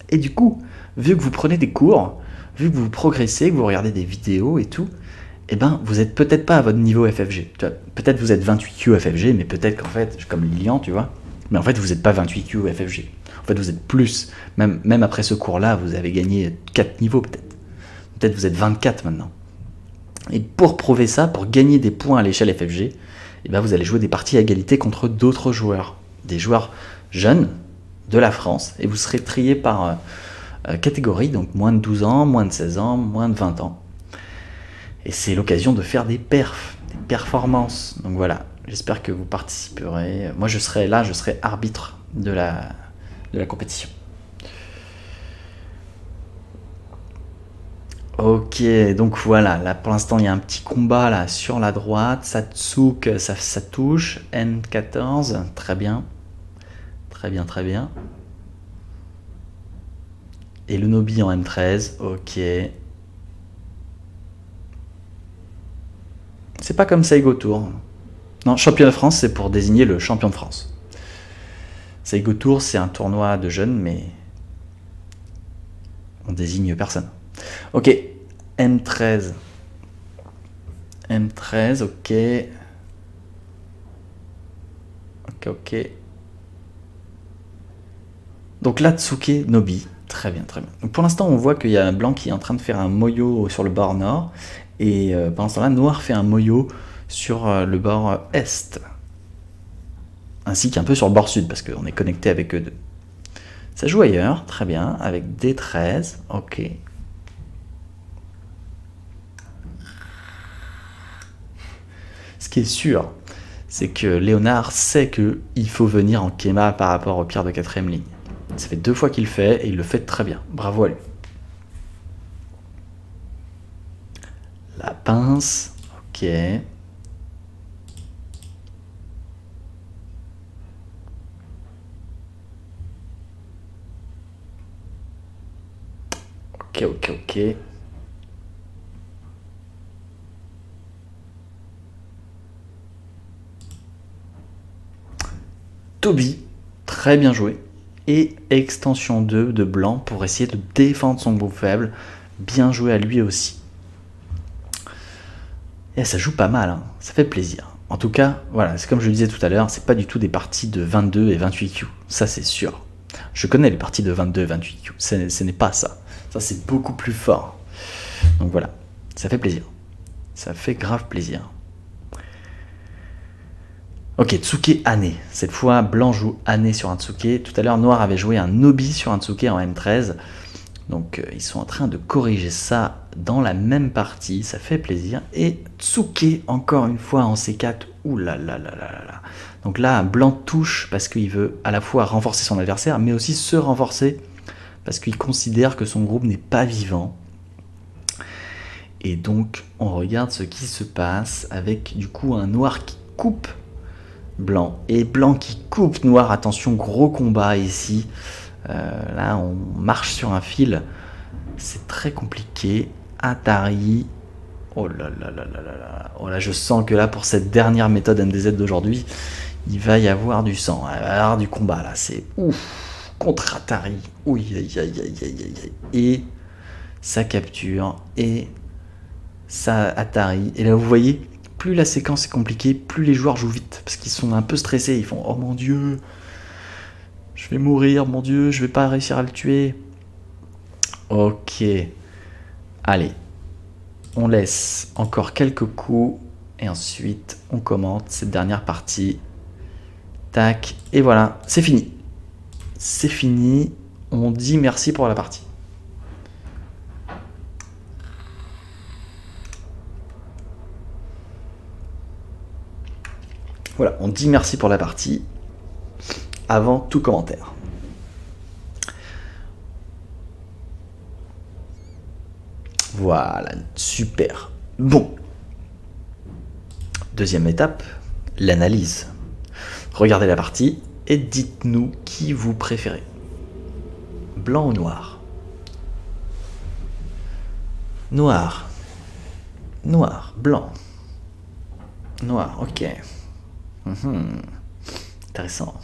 Et du coup, vu que vous prenez des cours, vu que vous progressez, que vous regardez des vidéos et tout, eh ben, vous êtes peut-être pas à votre niveau FFG. Peut-être vous êtes 28Q FFG, mais peut-être qu'en fait, comme Lilian, tu vois, mais en fait, vous n'êtes pas 28Q FFG. En fait, vous êtes plus. Même après ce cours-là, vous avez gagné 4 niveaux, peut-être. Peut-être vous êtes 24 maintenant. Et pour prouver ça, pour gagner des points à l'échelle FFG, eh ben, vous allez jouer des parties à égalité contre d'autres joueurs. Des joueurs jeunes de la France. Et vous serez trié par catégorie, donc moins de 12 ans, moins de 16 ans, moins de 20 ans. Et c'est l'occasion de faire des perfs, des performances. Donc voilà, j'espère que vous participerez. Moi, je serai là, je serai arbitre de la compétition. Ok, donc voilà, là pour l'instant il y a un petit combat là sur la droite. Satsouk, ça touche. N14, très bien. Très bien, très bien. Et le Nobi en M13, ok. C'est pas comme Seigo Tour. Non, championnat de France, c'est pour désigner le champion de France. Seigo Tour, c'est un tournoi de jeunes, mais on désigne personne. Ok, M13. M13, ok. Ok. Donc là, Tsuke Nobi. Très bien, très bien. Donc pour l'instant, on voit qu'il y a un blanc qui est en train de faire un moyo sur le bord nord. Et pendant ce temps-là, noir fait un moyo sur le bord est. Ainsi qu'un peu sur le bord sud, parce qu'on est connecté avec eux deux. Ça joue ailleurs, très bien, avec D13, ok. Ce qui est sûr, c'est que Léonard sait qu'il faut venir en Kema par rapport au pierre de 4ème ligne. Ça fait 2 fois qu'il le fait, et il le fait très bien. Bravo à lui. La pince, ok. Ok. Toby, très bien joué. Et extension 2 de blanc pour essayer de défendre son groupe faible. Bien joué à lui aussi. Et ça joue pas mal, hein. Ça fait plaisir. En tout cas, voilà, c'est comme je le disais tout à l'heure, c'est pas du tout des parties de 22 et 28Q. Ça, c'est sûr. Je connais les parties de 22 et 28Q. Ce n'est pas ça. Ça, c'est beaucoup plus fort. Donc voilà, ça fait plaisir. Ça fait grave plaisir. Ok, Tsuke Ane. Cette fois, blanc joue Ane sur un Tsuke. Tout à l'heure, noir avait joué un Nobi sur un Tsuke en M13. Donc ils sont en train de corriger ça dans la même partie, ça fait plaisir. Et Tsuke, encore une fois en C4, ouh là là là là là. Donc là, blanc touche parce qu'il veut à la fois renforcer son adversaire, mais aussi se renforcer parce qu'il considère que son groupe n'est pas vivant. Et donc on regarde ce qui se passe avec du coup un noir qui coupe blanc. Et blanc qui coupe noir, attention, gros combat ici. Là, on marche sur un fil. C'est très compliqué. Atari. Oh là là là là là là. Oh là, je sens que là, pour cette dernière méthode MDZ d'aujourd'hui, il va y avoir du sang. Il va y avoir du combat là. C'est ouf. Contre Atari. Oui, aïe, aïe, aïe, aïe, aïe. Et ça capture. Et ça Atari. Et là, vous voyez, plus la séquence est compliquée, plus les joueurs jouent vite. Parce qu'ils sont un peu stressés. Ils font oh mon dieu. Je vais mourir, mon dieu, je vais pas réussir à le tuer. Ok. Allez. On laisse encore quelques coups. Et ensuite, on commente cette dernière partie. Tac. Et voilà, c'est fini. C'est fini. On dit merci pour la partie. Voilà, on dit merci pour la partie. Avant tout commentaire. Voilà, super. Bon. Deuxième étape, l'analyse. Regardez la partie et dites-nous qui vous préférez. Blanc ou noir? Noir. Noir, blanc. Noir, ok. Intéressant.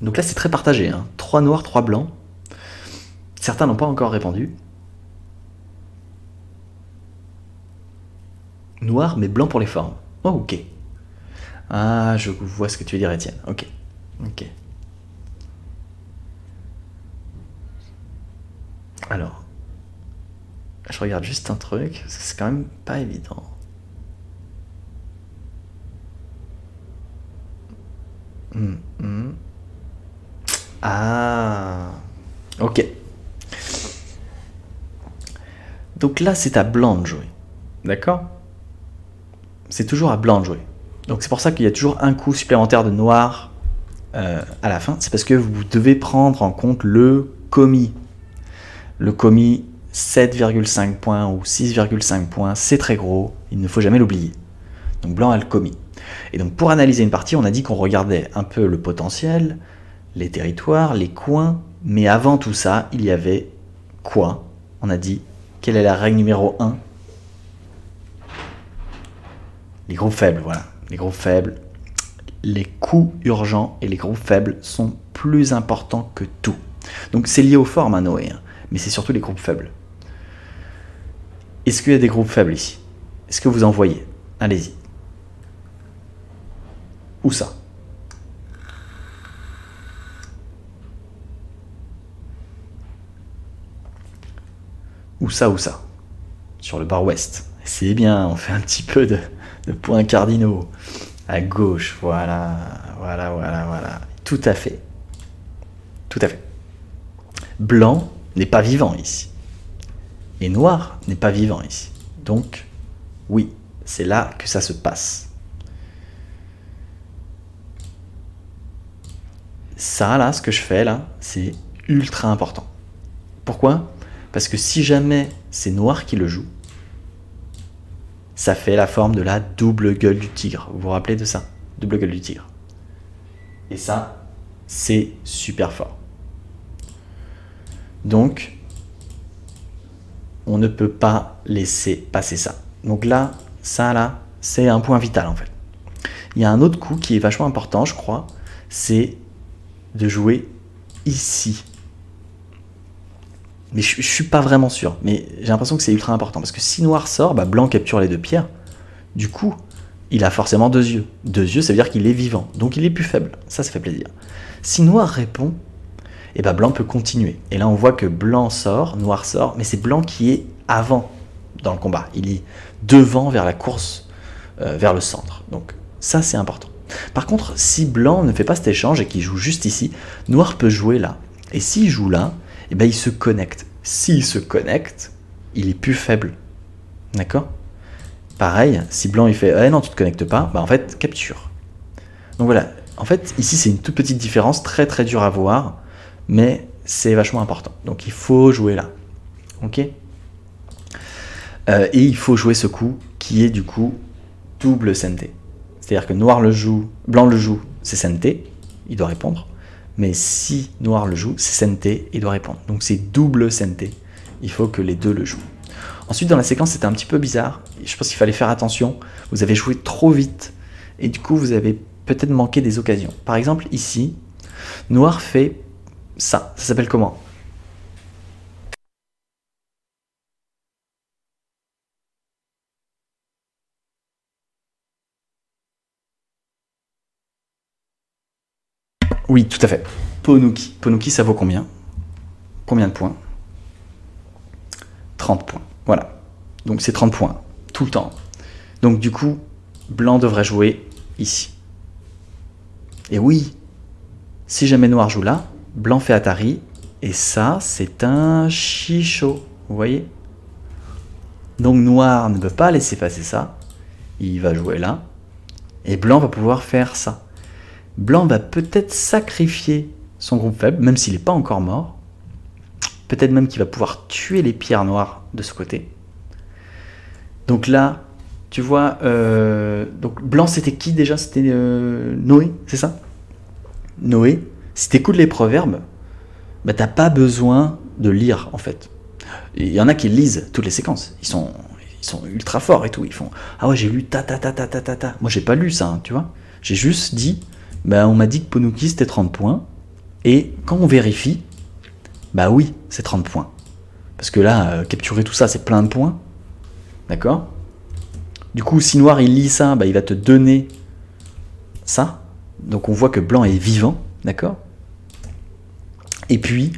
Donc là, c'est très partagé. Hein. 3 noirs, 3 blancs. Certains n'ont pas encore répondu. Noir, mais blanc pour les formes. Oh, ok. Ah, je vois ce que tu veux dire, Étienne. Ok. Ok. Alors, je regarde juste un truc, parce que c'est quand même pas évident. Ah, ok. Donc là, c'est à blanc de jouer. D'accord? C'est toujours à blanc de jouer. Donc c'est pour ça qu'il y a toujours un coup supplémentaire de noir à la fin. C'est parce que vous devez prendre en compte le commis. Le commis 7,5 points ou 6,5 points, c'est très gros, il ne faut jamais l'oublier. Donc blanc a le commis. Et donc pour analyser une partie, on a dit qu'on regardait un peu le potentiel, les territoires, les coins, mais avant tout ça, il y avait quoi? On a dit, quelle est la règle numéro 1? Les groupes faibles, voilà. Les groupes faibles, les coups urgents et les groupes faibles sont plus importants que tout. Donc c'est lié aux formes, hein, Noé, hein, mais c'est surtout les groupes faibles. Est-ce qu'il y a des groupes faibles ici? Est-ce que vous en voyez? Allez-y. Où ça? Où ça, où ça? Sur le bar ouest. C'est bien, on fait un petit peu de points cardinaux. À gauche, voilà, voilà, voilà, voilà. Tout à fait. Tout à fait. Blanc n'est pas vivant ici. Et noir n'est pas vivant ici. Donc, oui, c'est là que ça se passe. Ça, là, ce que je fais, là, c'est ultra important. Pourquoi? Parce que si jamais c'est noir qui le joue, ça fait la forme de la double gueule du tigre. Vous vous rappelez de ça? Double gueule du tigre. Et ça, c'est super fort. Donc, on ne peut pas laisser passer ça. Donc là, ça là, c'est un point vital en fait. Il y a un autre coup qui est vachement important, je crois, c'est de jouer ici. Mais je suis pas vraiment sûr, mais j'ai l'impression que c'est ultra important, parce que si noir sort, bah, blanc capture les deux pierres, du coup, il a forcément 2 yeux. 2 yeux, ça veut dire qu'il est vivant, donc il est plus faible, ça fait plaisir. Si noir répond, et bah blanc peut continuer. Et là on voit que blanc sort, noir sort, mais c'est blanc qui est avant dans le combat. Il est devant vers la course, vers le centre. Donc ça c'est important. Par contre, si blanc ne fait pas cet échange et qu'il joue juste ici, noir peut jouer là. Et s'il joue là, et ben il se connecte. S'il se connecte, il est plus faible. D'accord? Pareil, si blanc il fait « Ah non, tu te connectes pas », bah en fait, capture. Donc voilà, en fait, ici c'est une toute petite différence, très très dure à voir, mais c'est vachement important. Donc il faut jouer là. Ok? Et il faut jouer ce coup qui est du coup double sente. C'est-à-dire que noir le joue, blanc le joue, c'est sente, il doit répondre. Mais si noir le joue, c'est sente, il doit répondre. Donc c'est double sente. Il faut que les deux le jouent. Ensuite, dans la séquence, c'était un petit peu bizarre. Je pense qu'il fallait faire attention. Vous avez joué trop vite. Et du coup, vous avez peut-être manqué des occasions. Par exemple, ici, noir fait ça. Ça s'appelle comment? Oui, tout à fait. Ponuki. Ponuki, ça vaut combien? Combien de points? 30 points. Voilà. Donc c'est 30 points. Tout le temps. Donc du coup, blanc devrait jouer ici. Et oui, si jamais noir joue là, blanc fait Atari. Et ça, c'est un chicho. Vous voyez? Donc noir ne peut pas laisser passer ça. Il va jouer là. Et blanc va pouvoir faire ça. Blanc va peut-être sacrifier son groupe faible, même s'il n'est pas encore mort. Peut-être même qu'il va pouvoir tuer les pierres noires de ce côté. Donc là, tu vois, donc blanc c'était qui déjà? C'était Noé, c'est ça? Noé. Si tu écoutes les proverbes, bah, t'as pas besoin de lire en fait. Il y en a qui lisent toutes les séquences. Ils sont ultra forts et tout. Ils font ah ouais, j'ai lu ta ta ta ta ta ta ta. Moi j'ai pas lu ça, hein, tu vois. J'ai juste dit, bah, on m'a dit que Ponuki c'était 30 points. Et quand on vérifie, bah oui, c'est 30 points. Parce que là, capturer tout ça, c'est plein de points. D'accord? Du coup, si noir il lit ça, bah, il va te donner ça. Donc on voit que blanc est vivant. D'accord? Et puis,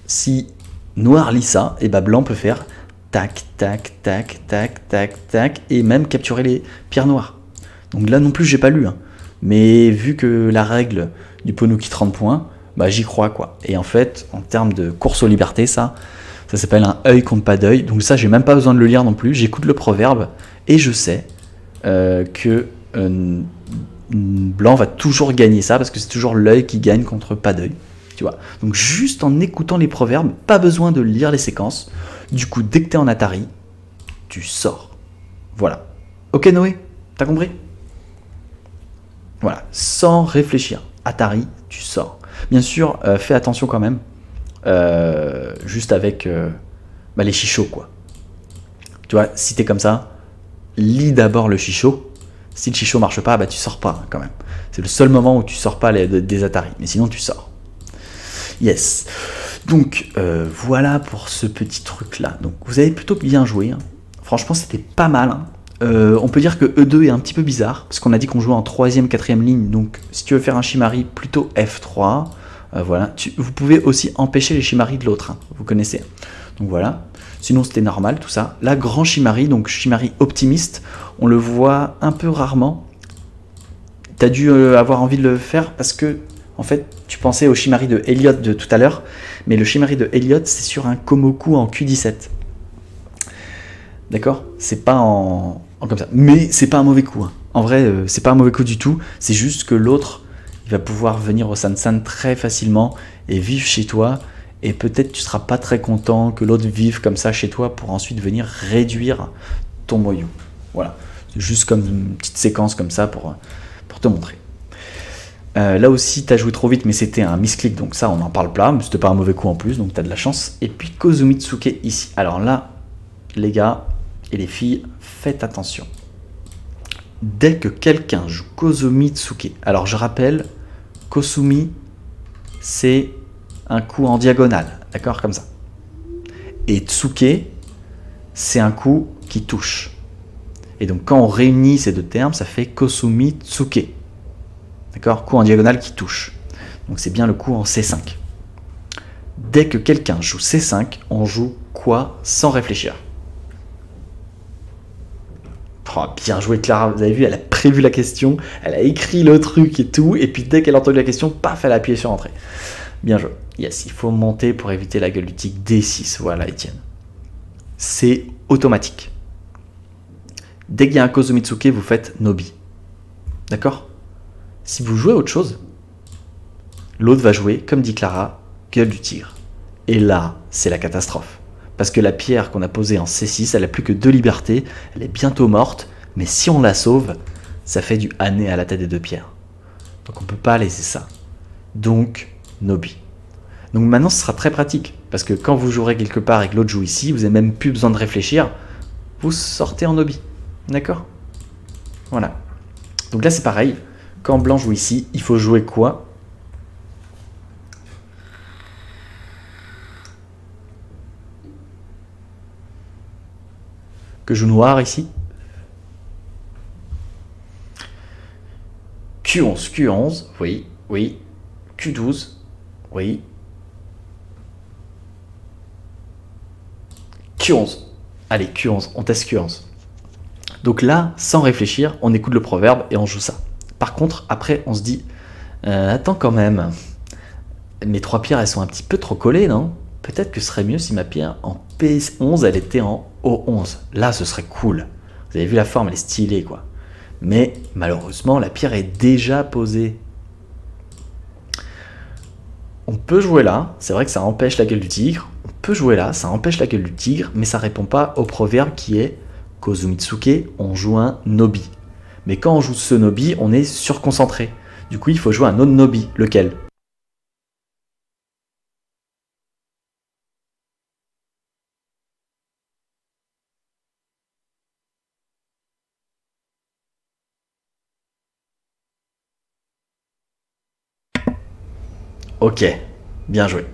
si noir lit ça, et bah blanc peut faire tac, tac, tac, tac, tac, tac, et même capturer les pierres noires. Donc là non plus, j'ai pas lu. Hein. Mais vu que la règle du Ponoki 30 points, bah j'y crois quoi. Et en fait, en termes de course aux libertés, ça s'appelle un œil contre pas d'œil. Donc ça, j'ai même pas besoin de le lire non plus. J'écoute le proverbe et je sais que blanc va toujours gagner ça parce que c'est toujours l'œil qui gagne contre pas d'œil. Tu vois. Donc juste en écoutant les proverbes, pas besoin de lire les séquences. Du coup, dès que t'es en Atari, tu sors. Voilà. Ok Noé, t'as compris? Voilà, sans réfléchir. Atari, tu sors. Bien sûr, fais attention quand même. Juste avec les chichots, quoi. Tu vois, si t'es comme ça, lis d'abord le chichot. Si le chichot marche pas, bah tu sors pas, hein, quand même. C'est le seul moment où tu sors pas des Atari. Mais sinon, tu sors. Yes. Donc, voilà pour ce petit truc-là. Donc, vous avez plutôt bien joué. Hein. Franchement, c'était pas mal. Hein. On peut dire que E2 est un petit peu bizarre, parce qu'on a dit qu'on jouait en 3ème, 4ème ligne, donc si tu veux faire un Shimari, plutôt F3, voilà. Vous pouvez aussi empêcher les Shimari de l'autre, hein, vous connaissez. Donc voilà, sinon c'était normal tout ça. Là, grand Shimari, donc Shimari optimiste, on le voit un peu rarement. Tu as dû avoir envie de le faire parce que, en fait, tu pensais au Shimari de Elliott de tout à l'heure, mais le Shimari de Elliott, c'est sur un Komoku en Q17. D'accord? C'est pas en comme ça. Mais c'est pas un mauvais coup. Hein. En vrai, c'est pas un mauvais coup du tout. C'est juste que l'autre, il va pouvoir venir au Sansan très facilement et vivre chez toi. Et peut-être tu seras pas très content que l'autre vive comme ça chez toi pour ensuite venir réduire ton moyeu. Voilà. C'est juste comme une petite séquence comme ça pour te montrer. Là aussi, tu as joué trop vite, mais c'était un misclick, donc ça, on n'en parle pas. Mais c'était pas un mauvais coup en plus, donc tu as de la chance. Et puis Kozumitsuke ici. Alors là, les gars et les filles, faites attention. Dès que quelqu'un joue Kozumitsuke, alors je rappelle, Kosumi, c'est un coup en diagonale, d'accord, comme ça. Et Tsuke, c'est un coup qui touche. Et donc quand on réunit ces deux termes, ça fait Kosumi Tsuke. D'accord, coup en diagonale qui touche. Donc c'est bien le coup en C5. Dès que quelqu'un joue C5, on joue quoi sans réfléchir? Oh, bien joué Clara, vous avez vu, elle a prévu la question, elle a écrit le truc et tout, et puis dès qu'elle a entendu la question, paf, elle a appuyé sur entrée. Bien joué. Yes, il faut monter pour éviter la gueule du tigre D6, voilà Étienne. C'est automatique. Dès qu'il y a un Kozumitsuke, vous faites Nobi. D'accord? Si vous jouez autre chose, l'autre va jouer, comme dit Clara, gueule du tigre. Et là, c'est la catastrophe. Parce que la pierre qu'on a posée en C6, elle n'a plus que 2 libertés, elle est bientôt morte, mais si on la sauve, ça fait du année à la tête des 2 pierres. Donc on ne peut pas laisser ça. Donc, Nobi. Donc maintenant, ce sera très pratique, parce que quand vous jouerez quelque part et que l'autre joue ici, vous n'avez même plus besoin de réfléchir, vous sortez en Nobi. D'accord? Voilà. Donc là, c'est pareil. Quand blanc joue ici, il faut jouer quoi? Que joue noir ici. Q11, Q11, oui, oui. Q12, oui. Q11. Allez, Q11, on teste Q11. Donc là, sans réfléchir, on écoute le proverbe et on joue ça. Par contre, après, on se dit, attends quand même, mes 3 pierres, elles sont un petit peu trop collées, non? Peut-être que ce serait mieux si ma pierre en P11, elle était en O11. Là, ce serait cool. Vous avez vu la forme, elle est stylée, quoi. Mais malheureusement, la pierre est déjà posée. On peut jouer là, c'est vrai que ça empêche la gueule du tigre. On peut jouer là, ça empêche la gueule du tigre, mais ça répond pas au proverbe qui est Kozumitsuke, on joue un Nobi. Mais quand on joue ce Nobi, on est surconcentré. Du coup, il faut jouer un autre Nobi. Lequel? Ok, bien joué.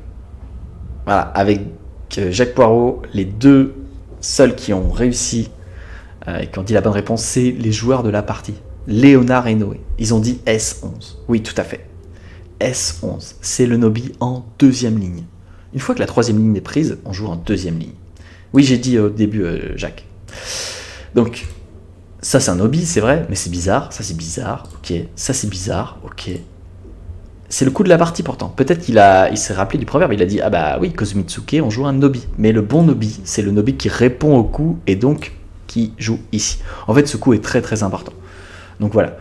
Voilà, avec Jacques Poirot, les deux seuls qui ont réussi et qui ont dit la bonne réponse, c'est les joueurs de la partie. Léonard et Noé. Ils ont dit S11. Oui, tout à fait. S11, c'est le Nobi en deuxième ligne. Une fois que la troisième ligne est prise, on joue en deuxième ligne. Oui, j'ai dit au début, Jacques. Donc, ça c'est un Nobi, c'est vrai, mais c'est bizarre. Ça c'est bizarre, ok. Ça c'est bizarre, ok. C'est le coup de la partie pourtant. Peut-être il s'est rappelé du proverbe, il a dit, ah bah oui, Kozumitsuke, on joue un Nobi. Mais le bon Nobi, c'est le Nobi qui répond au coup et donc qui joue ici. En fait, ce coup est très très important. Donc voilà.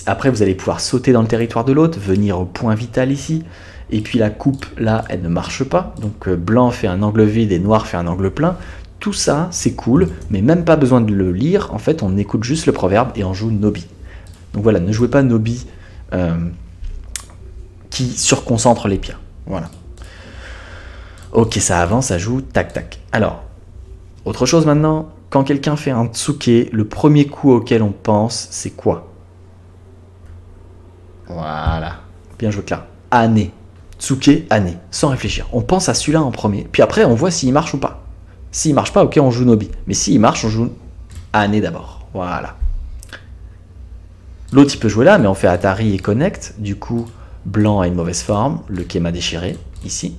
Après, vous allez pouvoir sauter dans le territoire de l'autre, venir au point vital ici. Et puis la coupe, là, elle ne marche pas. Donc blanc fait un angle vide et noir fait un angle plein. Tout ça, c'est cool, mais même pas besoin de le lire. En fait, on écoute juste le proverbe et on joue Nobi. Donc voilà, ne jouez pas Nobi qui surconcentre les pierres. Voilà. Ok, ça avance, ça joue, tac, tac. Alors, autre chose maintenant, quand quelqu'un fait un tsuke, le premier coup auquel on pense, c'est quoi? Voilà. Bien joué, Clara. Ane. Tsuke, Ane. Sans réfléchir. On pense à celui-là en premier. Puis après, on voit s'il marche ou pas. S'il marche pas, ok, on joue Nobi. Mais s'il marche, on joue Ane d'abord. Voilà. L'autre, il peut jouer là, mais on fait Atari et Connect. Du coup, blanc a une mauvaise forme. Le Kema déchiré, ici.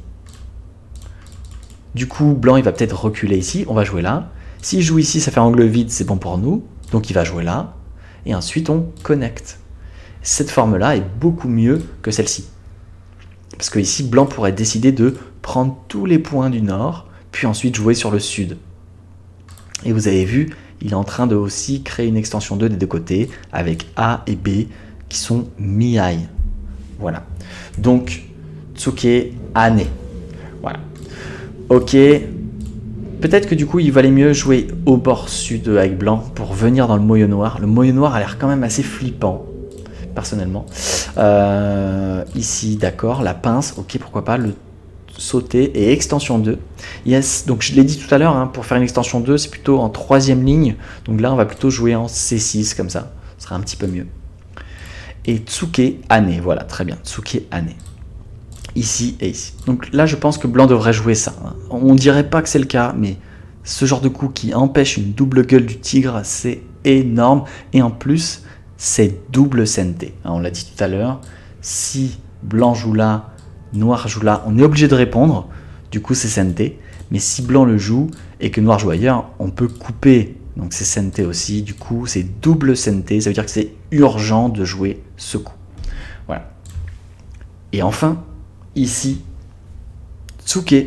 Du coup, blanc, il va peut-être reculer ici. On va jouer là. S'il joue ici, ça fait angle vide, c'est bon pour nous. Donc, il va jouer là. Et ensuite, on connecte. Cette forme-là est beaucoup mieux que celle-ci. Parce que ici, blanc pourrait décider de prendre tous les points du nord, puis ensuite jouer sur le sud. Et vous avez vu, il est en train de aussi créer une extension 2 des deux côtés, avec A et B qui sont mi-high. Voilà. Donc, Tsuke, Ane. Voilà. Ok. Peut-être que du coup, il valait mieux jouer au bord sud avec blanc pour venir dans le moyeu noir. Le moyeu noir a l'air quand même assez flippant, personnellement. Ici, d'accord, la pince, ok, pourquoi pas, le sauter et extension 2. Yes, donc je l'ai dit tout à l'heure, hein, pour faire une extension 2, c'est plutôt en troisième ligne. Donc là, on va plutôt jouer en C6, comme ça. Ce sera un petit peu mieux. Et Tsuke, Ane, voilà, très bien. Tsuke, Ane. Ici et ici. Donc là, je pense que blanc devrait jouer ça. On dirait pas que c'est le cas, mais ce genre de coup qui empêche une double gueule du tigre, c'est énorme. Et en plus, c'est double sente. On l'a dit tout à l'heure. Si blanc joue là, noir joue là, on est obligé de répondre. Du coup, c'est sente. Mais si blanc le joue et que noir joue ailleurs, on peut couper. Donc c'est sente aussi. Du coup, c'est double sente. Ça veut dire que c'est urgent de jouer ce coup. Voilà. Et enfin, ici, Tsuke.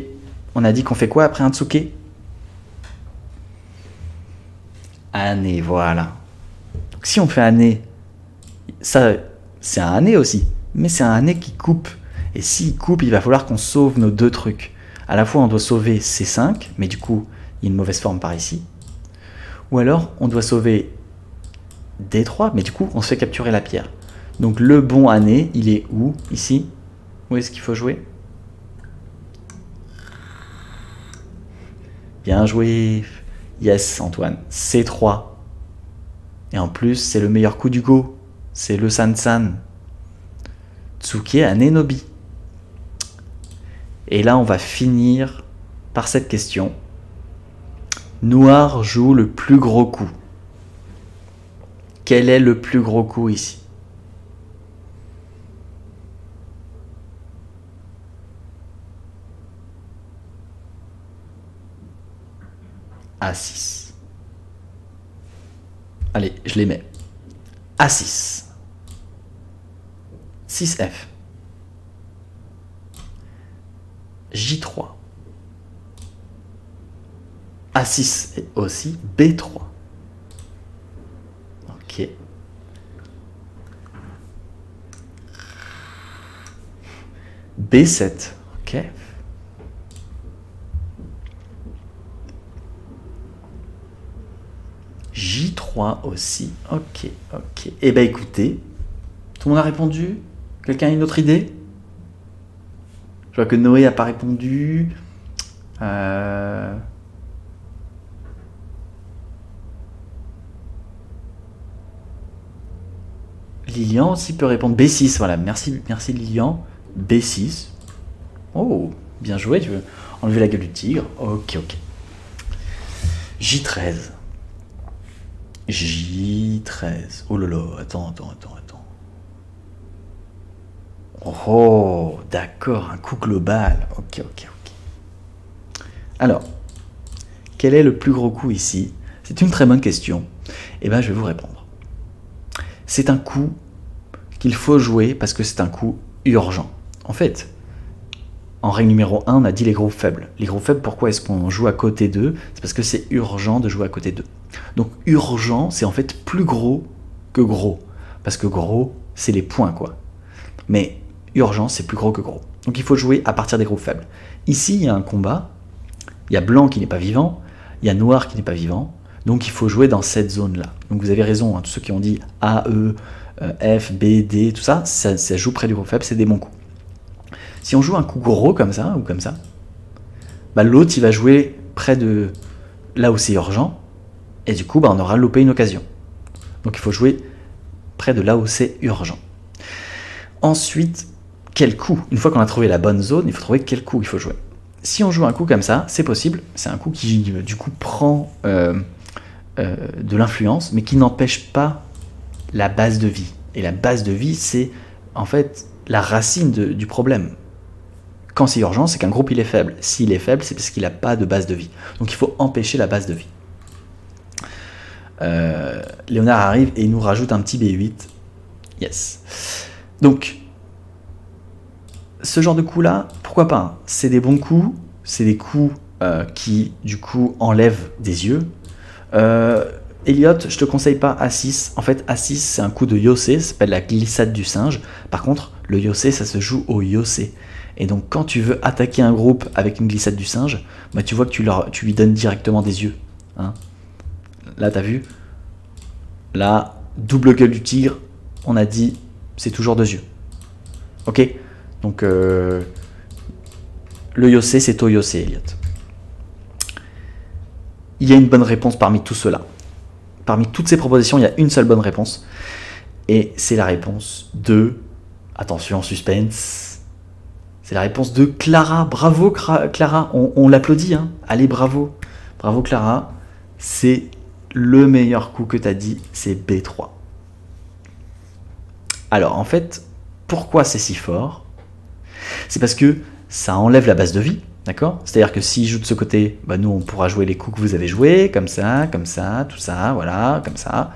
On a dit qu'on fait quoi après un Tsuke? Ane, voilà. Donc si on fait Ane, ça, c'est un Ane aussi. Mais c'est un Ane qui coupe. Et s'il coupe, il va falloir qu'on sauve nos deux trucs. À la fois, on doit sauver C5, mais du coup, il y a une mauvaise forme par ici. Ou alors, on doit sauver D3, mais du coup, on se fait capturer la pierre. Donc le bon Ane, il est où? Ici? Où est-ce qu'il faut jouer? Bien joué. Yes, Antoine. C3. Et en plus, c'est le meilleur coup du Go. C'est le San-San. Tsuke Ane Nobi. Et là, on va finir par cette question. Noir joue le plus gros coup. Quel est le plus gros coup ici? A6. Allez, je les mets. A6. 6F. J3. A6 et aussi B3. Ok. B7. Ok. J3 aussi. Ok, ok. Eh bien écoutez, tout le monde a répondu? Quelqu'un a une autre idée? Je vois que Noé n'a pas répondu. Lilian aussi peut répondre. B6, voilà. Merci, merci Lilian. B6. Oh, bien joué, tu veux enlever la gueule du tigre. Ok, ok. J13. J13. Oh là là, attends. Oh, d'accord, un coup global. Ok. Alors, quel est le plus gros coup ici? C'est une très bonne question. Eh bien, je vais vous répondre. C'est un coup qu'il faut jouer parce que c'est un coup urgent. En fait, en règle numéro 1, on a dit les groupes faibles. Les groupes faibles, pourquoi est-ce qu'on joue à côté d'eux? C'est parce que c'est urgent de jouer à côté d'eux. Donc urgent, c'est en fait plus gros que gros. Parce que gros, c'est les points, quoi. Mais urgent, c'est plus gros que gros. Donc il faut jouer à partir des groupes faibles. Ici, il y a un combat. Il y a blanc qui n'est pas vivant. Il y a noir qui n'est pas vivant. Donc il faut jouer dans cette zone-là. Donc vous avez raison, hein, tous ceux qui ont dit A, E, F, B, D, tout ça, ça joue près du groupe faible, c'est des bons coups. Si on joue un coup gros comme ça, ou comme ça, bah, l'autre il va jouer près de là où c'est urgent, et du coup bah, on aura loupé une occasion. Donc il faut jouer près de là où c'est urgent. Ensuite, quel coup? Une fois qu'on a trouvé la bonne zone, il faut trouver quel coup il faut jouer. Si on joue un coup comme ça, c'est possible, c'est un coup qui du coup prend de l'influence, mais qui n'empêche pas la base de vie. Et la base de vie, c'est en fait la racine du problème. Quand c'est urgent, c'est qu'un groupe il est faible. S'il est faible, c'est parce qu'il n'a pas de base de vie. Donc il faut empêcher la base de vie. Léonard arrive et il nous rajoute un petit B8. Yes. Donc, ce genre de coup-là, pourquoi pas, hein. C'est des bons coups, c'est des coups qui, du coup, enlèvent des yeux. Elliot, je te conseille pas A6. En fait, A6, c'est un coup de Yosei, ça s'appelle la glissade du singe. Par contre, le Yosei, ça se joue au Yosei. Et donc, quand tu veux attaquer un groupe avec une glissade du singe, bah, tu vois que tu lui donnes directement des yeux. Hein. Là, t'as vu? Là, double gueule du tigre, on a dit, c'est toujours 2 yeux. Ok? Donc, le Yosei, c'est au Yosei, Elliot. Il y a une bonne réponse parmi tout cela. Parmi toutes ces propositions, il y a une seule bonne réponse. Et c'est la réponse de... Attention, suspense. C'est la réponse de Clara. Bravo, Clara. On l'applaudit. Hein. Allez, bravo. Bravo, Clara. C'est le meilleur coup que tu as dit. C'est B3. Alors, en fait, pourquoi c'est si fort? C'est parce que ça enlève la base de vie. D'accord? C'est-à-dire que s'il joue de ce côté, bah nous on pourra jouer les coups que vous avez joués, comme ça, tout ça, voilà, comme ça.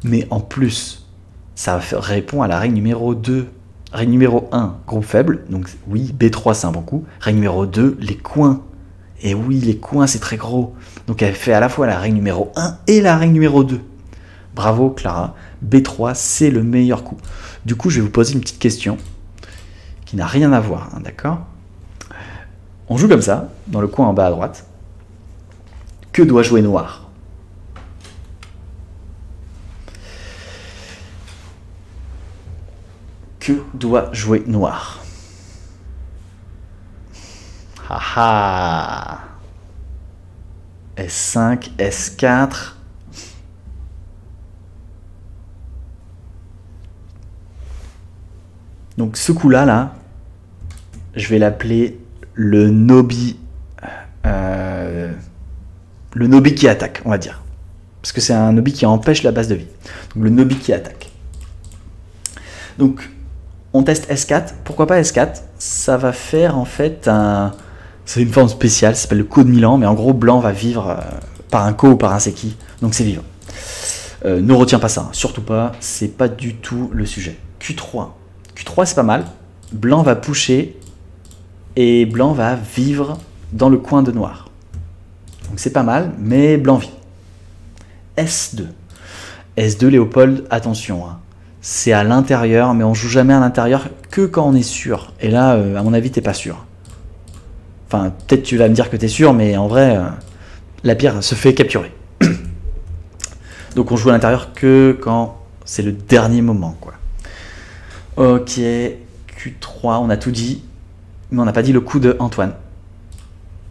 Mais en plus, ça répond à la règle numéro 2. Règle numéro 1, groupe faible, donc oui, B3 c'est un bon coup. Règle numéro 2, les coins. Et oui, les coins c'est très gros. Donc elle fait à la fois la règle numéro 1 et la règle numéro 2. Bravo Clara, B3 c'est le meilleur coup. Du coup, je vais vous poser une petite question qui n'a rien à voir, hein, d'accord? On joue comme ça, dans le coin en bas à droite. Que doit jouer noir? Que doit jouer noir? Haha. S5, S4. Donc ce coup-là, là, je vais l'appeler le Nobi qui attaque, on va dire. Parce que c'est un Nobi qui empêche la base de vie. Donc le Nobi qui attaque. Donc, on teste S4. Pourquoi pas S4? Ça va faire en fait c'est une forme spéciale, ça s'appelle le Ko de Milan, mais en gros, blanc va vivre par un Ko ou par un Seki. Donc c'est vivant. Ne retiens pas ça, hein. Surtout pas, c'est pas du tout le sujet. Q3. Q3 c'est pas mal. Blanc va pusher et blanc va vivre dans le coin de noir. Donc c'est pas mal, mais blanc vit. S2. S2, Léopold, attention. Hein. C'est à l'intérieur, mais on joue jamais à l'intérieur que quand on est sûr. Et là, à mon avis, t'es pas sûr. Enfin, peut-être tu vas me dire que t'es sûr, mais en vrai, la pierre se fait capturer. Donc on joue à l'intérieur que quand c'est le dernier moment, quoi. Ok, Q3, on a tout dit. Mais on n'a pas dit le coup de Antoine.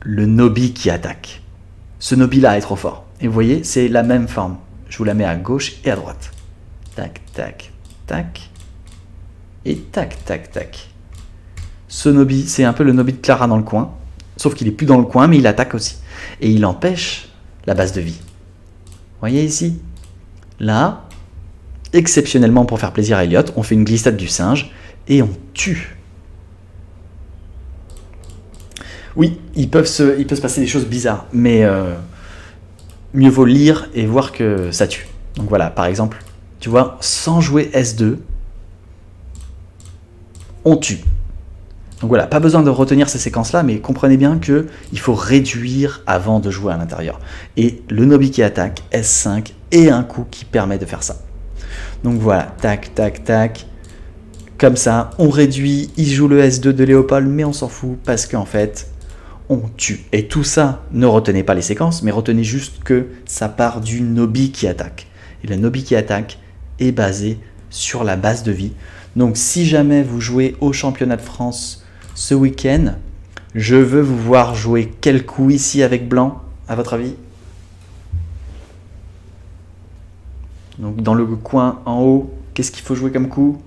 Le Nobi qui attaque. Ce Nobi-là est trop fort. Et vous voyez, c'est la même forme. Je vous la mets à gauche et à droite. Tac, tac, tac. Et tac, tac, tac. Ce Nobi, c'est un peu le Nobi de Clara dans le coin. Sauf qu'il est plus dans le coin, mais il attaque aussi. Et il empêche la base de vie. Vous voyez ici? Là, exceptionnellement pour faire plaisir à Elliot, on fait une glissade du singe et on tue. Oui, il peut se passer des choses bizarres, mais mieux vaut lire et voir que ça tue. Donc voilà, par exemple, tu vois, sans jouer S2, on tue. Donc voilà, pas besoin de retenir ces séquences-là, mais comprenez bien qu'il faut réduire avant de jouer à l'intérieur. Et le Nobi qui attaque, S5, est un coup qui permet de faire ça. Donc voilà, tac, tac, tac. Comme ça, on réduit, il joue le S2 de Léopold, mais on s'en fout parce qu'en fait, on tue. Et tout ça, ne retenez pas les séquences, mais retenez juste que ça part du Nobi qui attaque. Et le Nobi qui attaque est basé sur la base de vie. Donc si jamais vous jouez au championnat de France ce week-end, je veux vous voir jouer quel coup ici avec blanc, à votre avis? Donc dans le coin en haut, qu'est-ce qu'il faut jouer comme coup?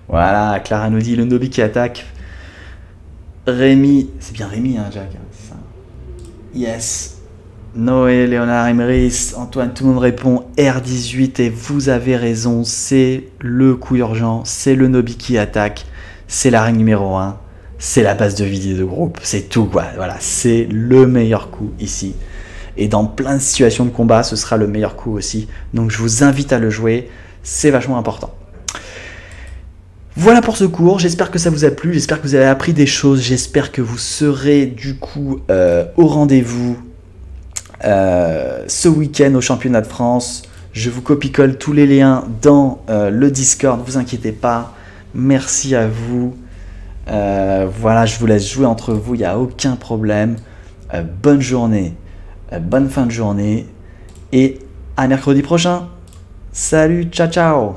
Voilà, Clara nous dit le Nobi qui attaque. Rémi, c'est bien Rémi, hein, Jack, c'est ça. Yes. Noé, Léonard, Emeris, Antoine, tout le monde répond R18 et vous avez raison, c'est le coup urgent, c'est le Nobi qui attaque, c'est la règle numéro 1, c'est la base de vie de groupe, c'est tout quoi, voilà, c'est le meilleur coup ici. Et dans plein de situations de combat, ce sera le meilleur coup aussi, donc je vous invite à le jouer, c'est vachement important. Voilà pour ce cours, j'espère que ça vous a plu, j'espère que vous avez appris des choses, j'espère que vous serez du coup au rendez-vous ce week-end au championnat de France. Je vous copie-colle tous les liens dans le Discord, ne vous inquiétez pas, merci à vous. Voilà, je vous laisse jouer entre vous, il n'y a aucun problème. Bonne journée, bonne fin de journée et à mercredi prochain. Salut, ciao ciao.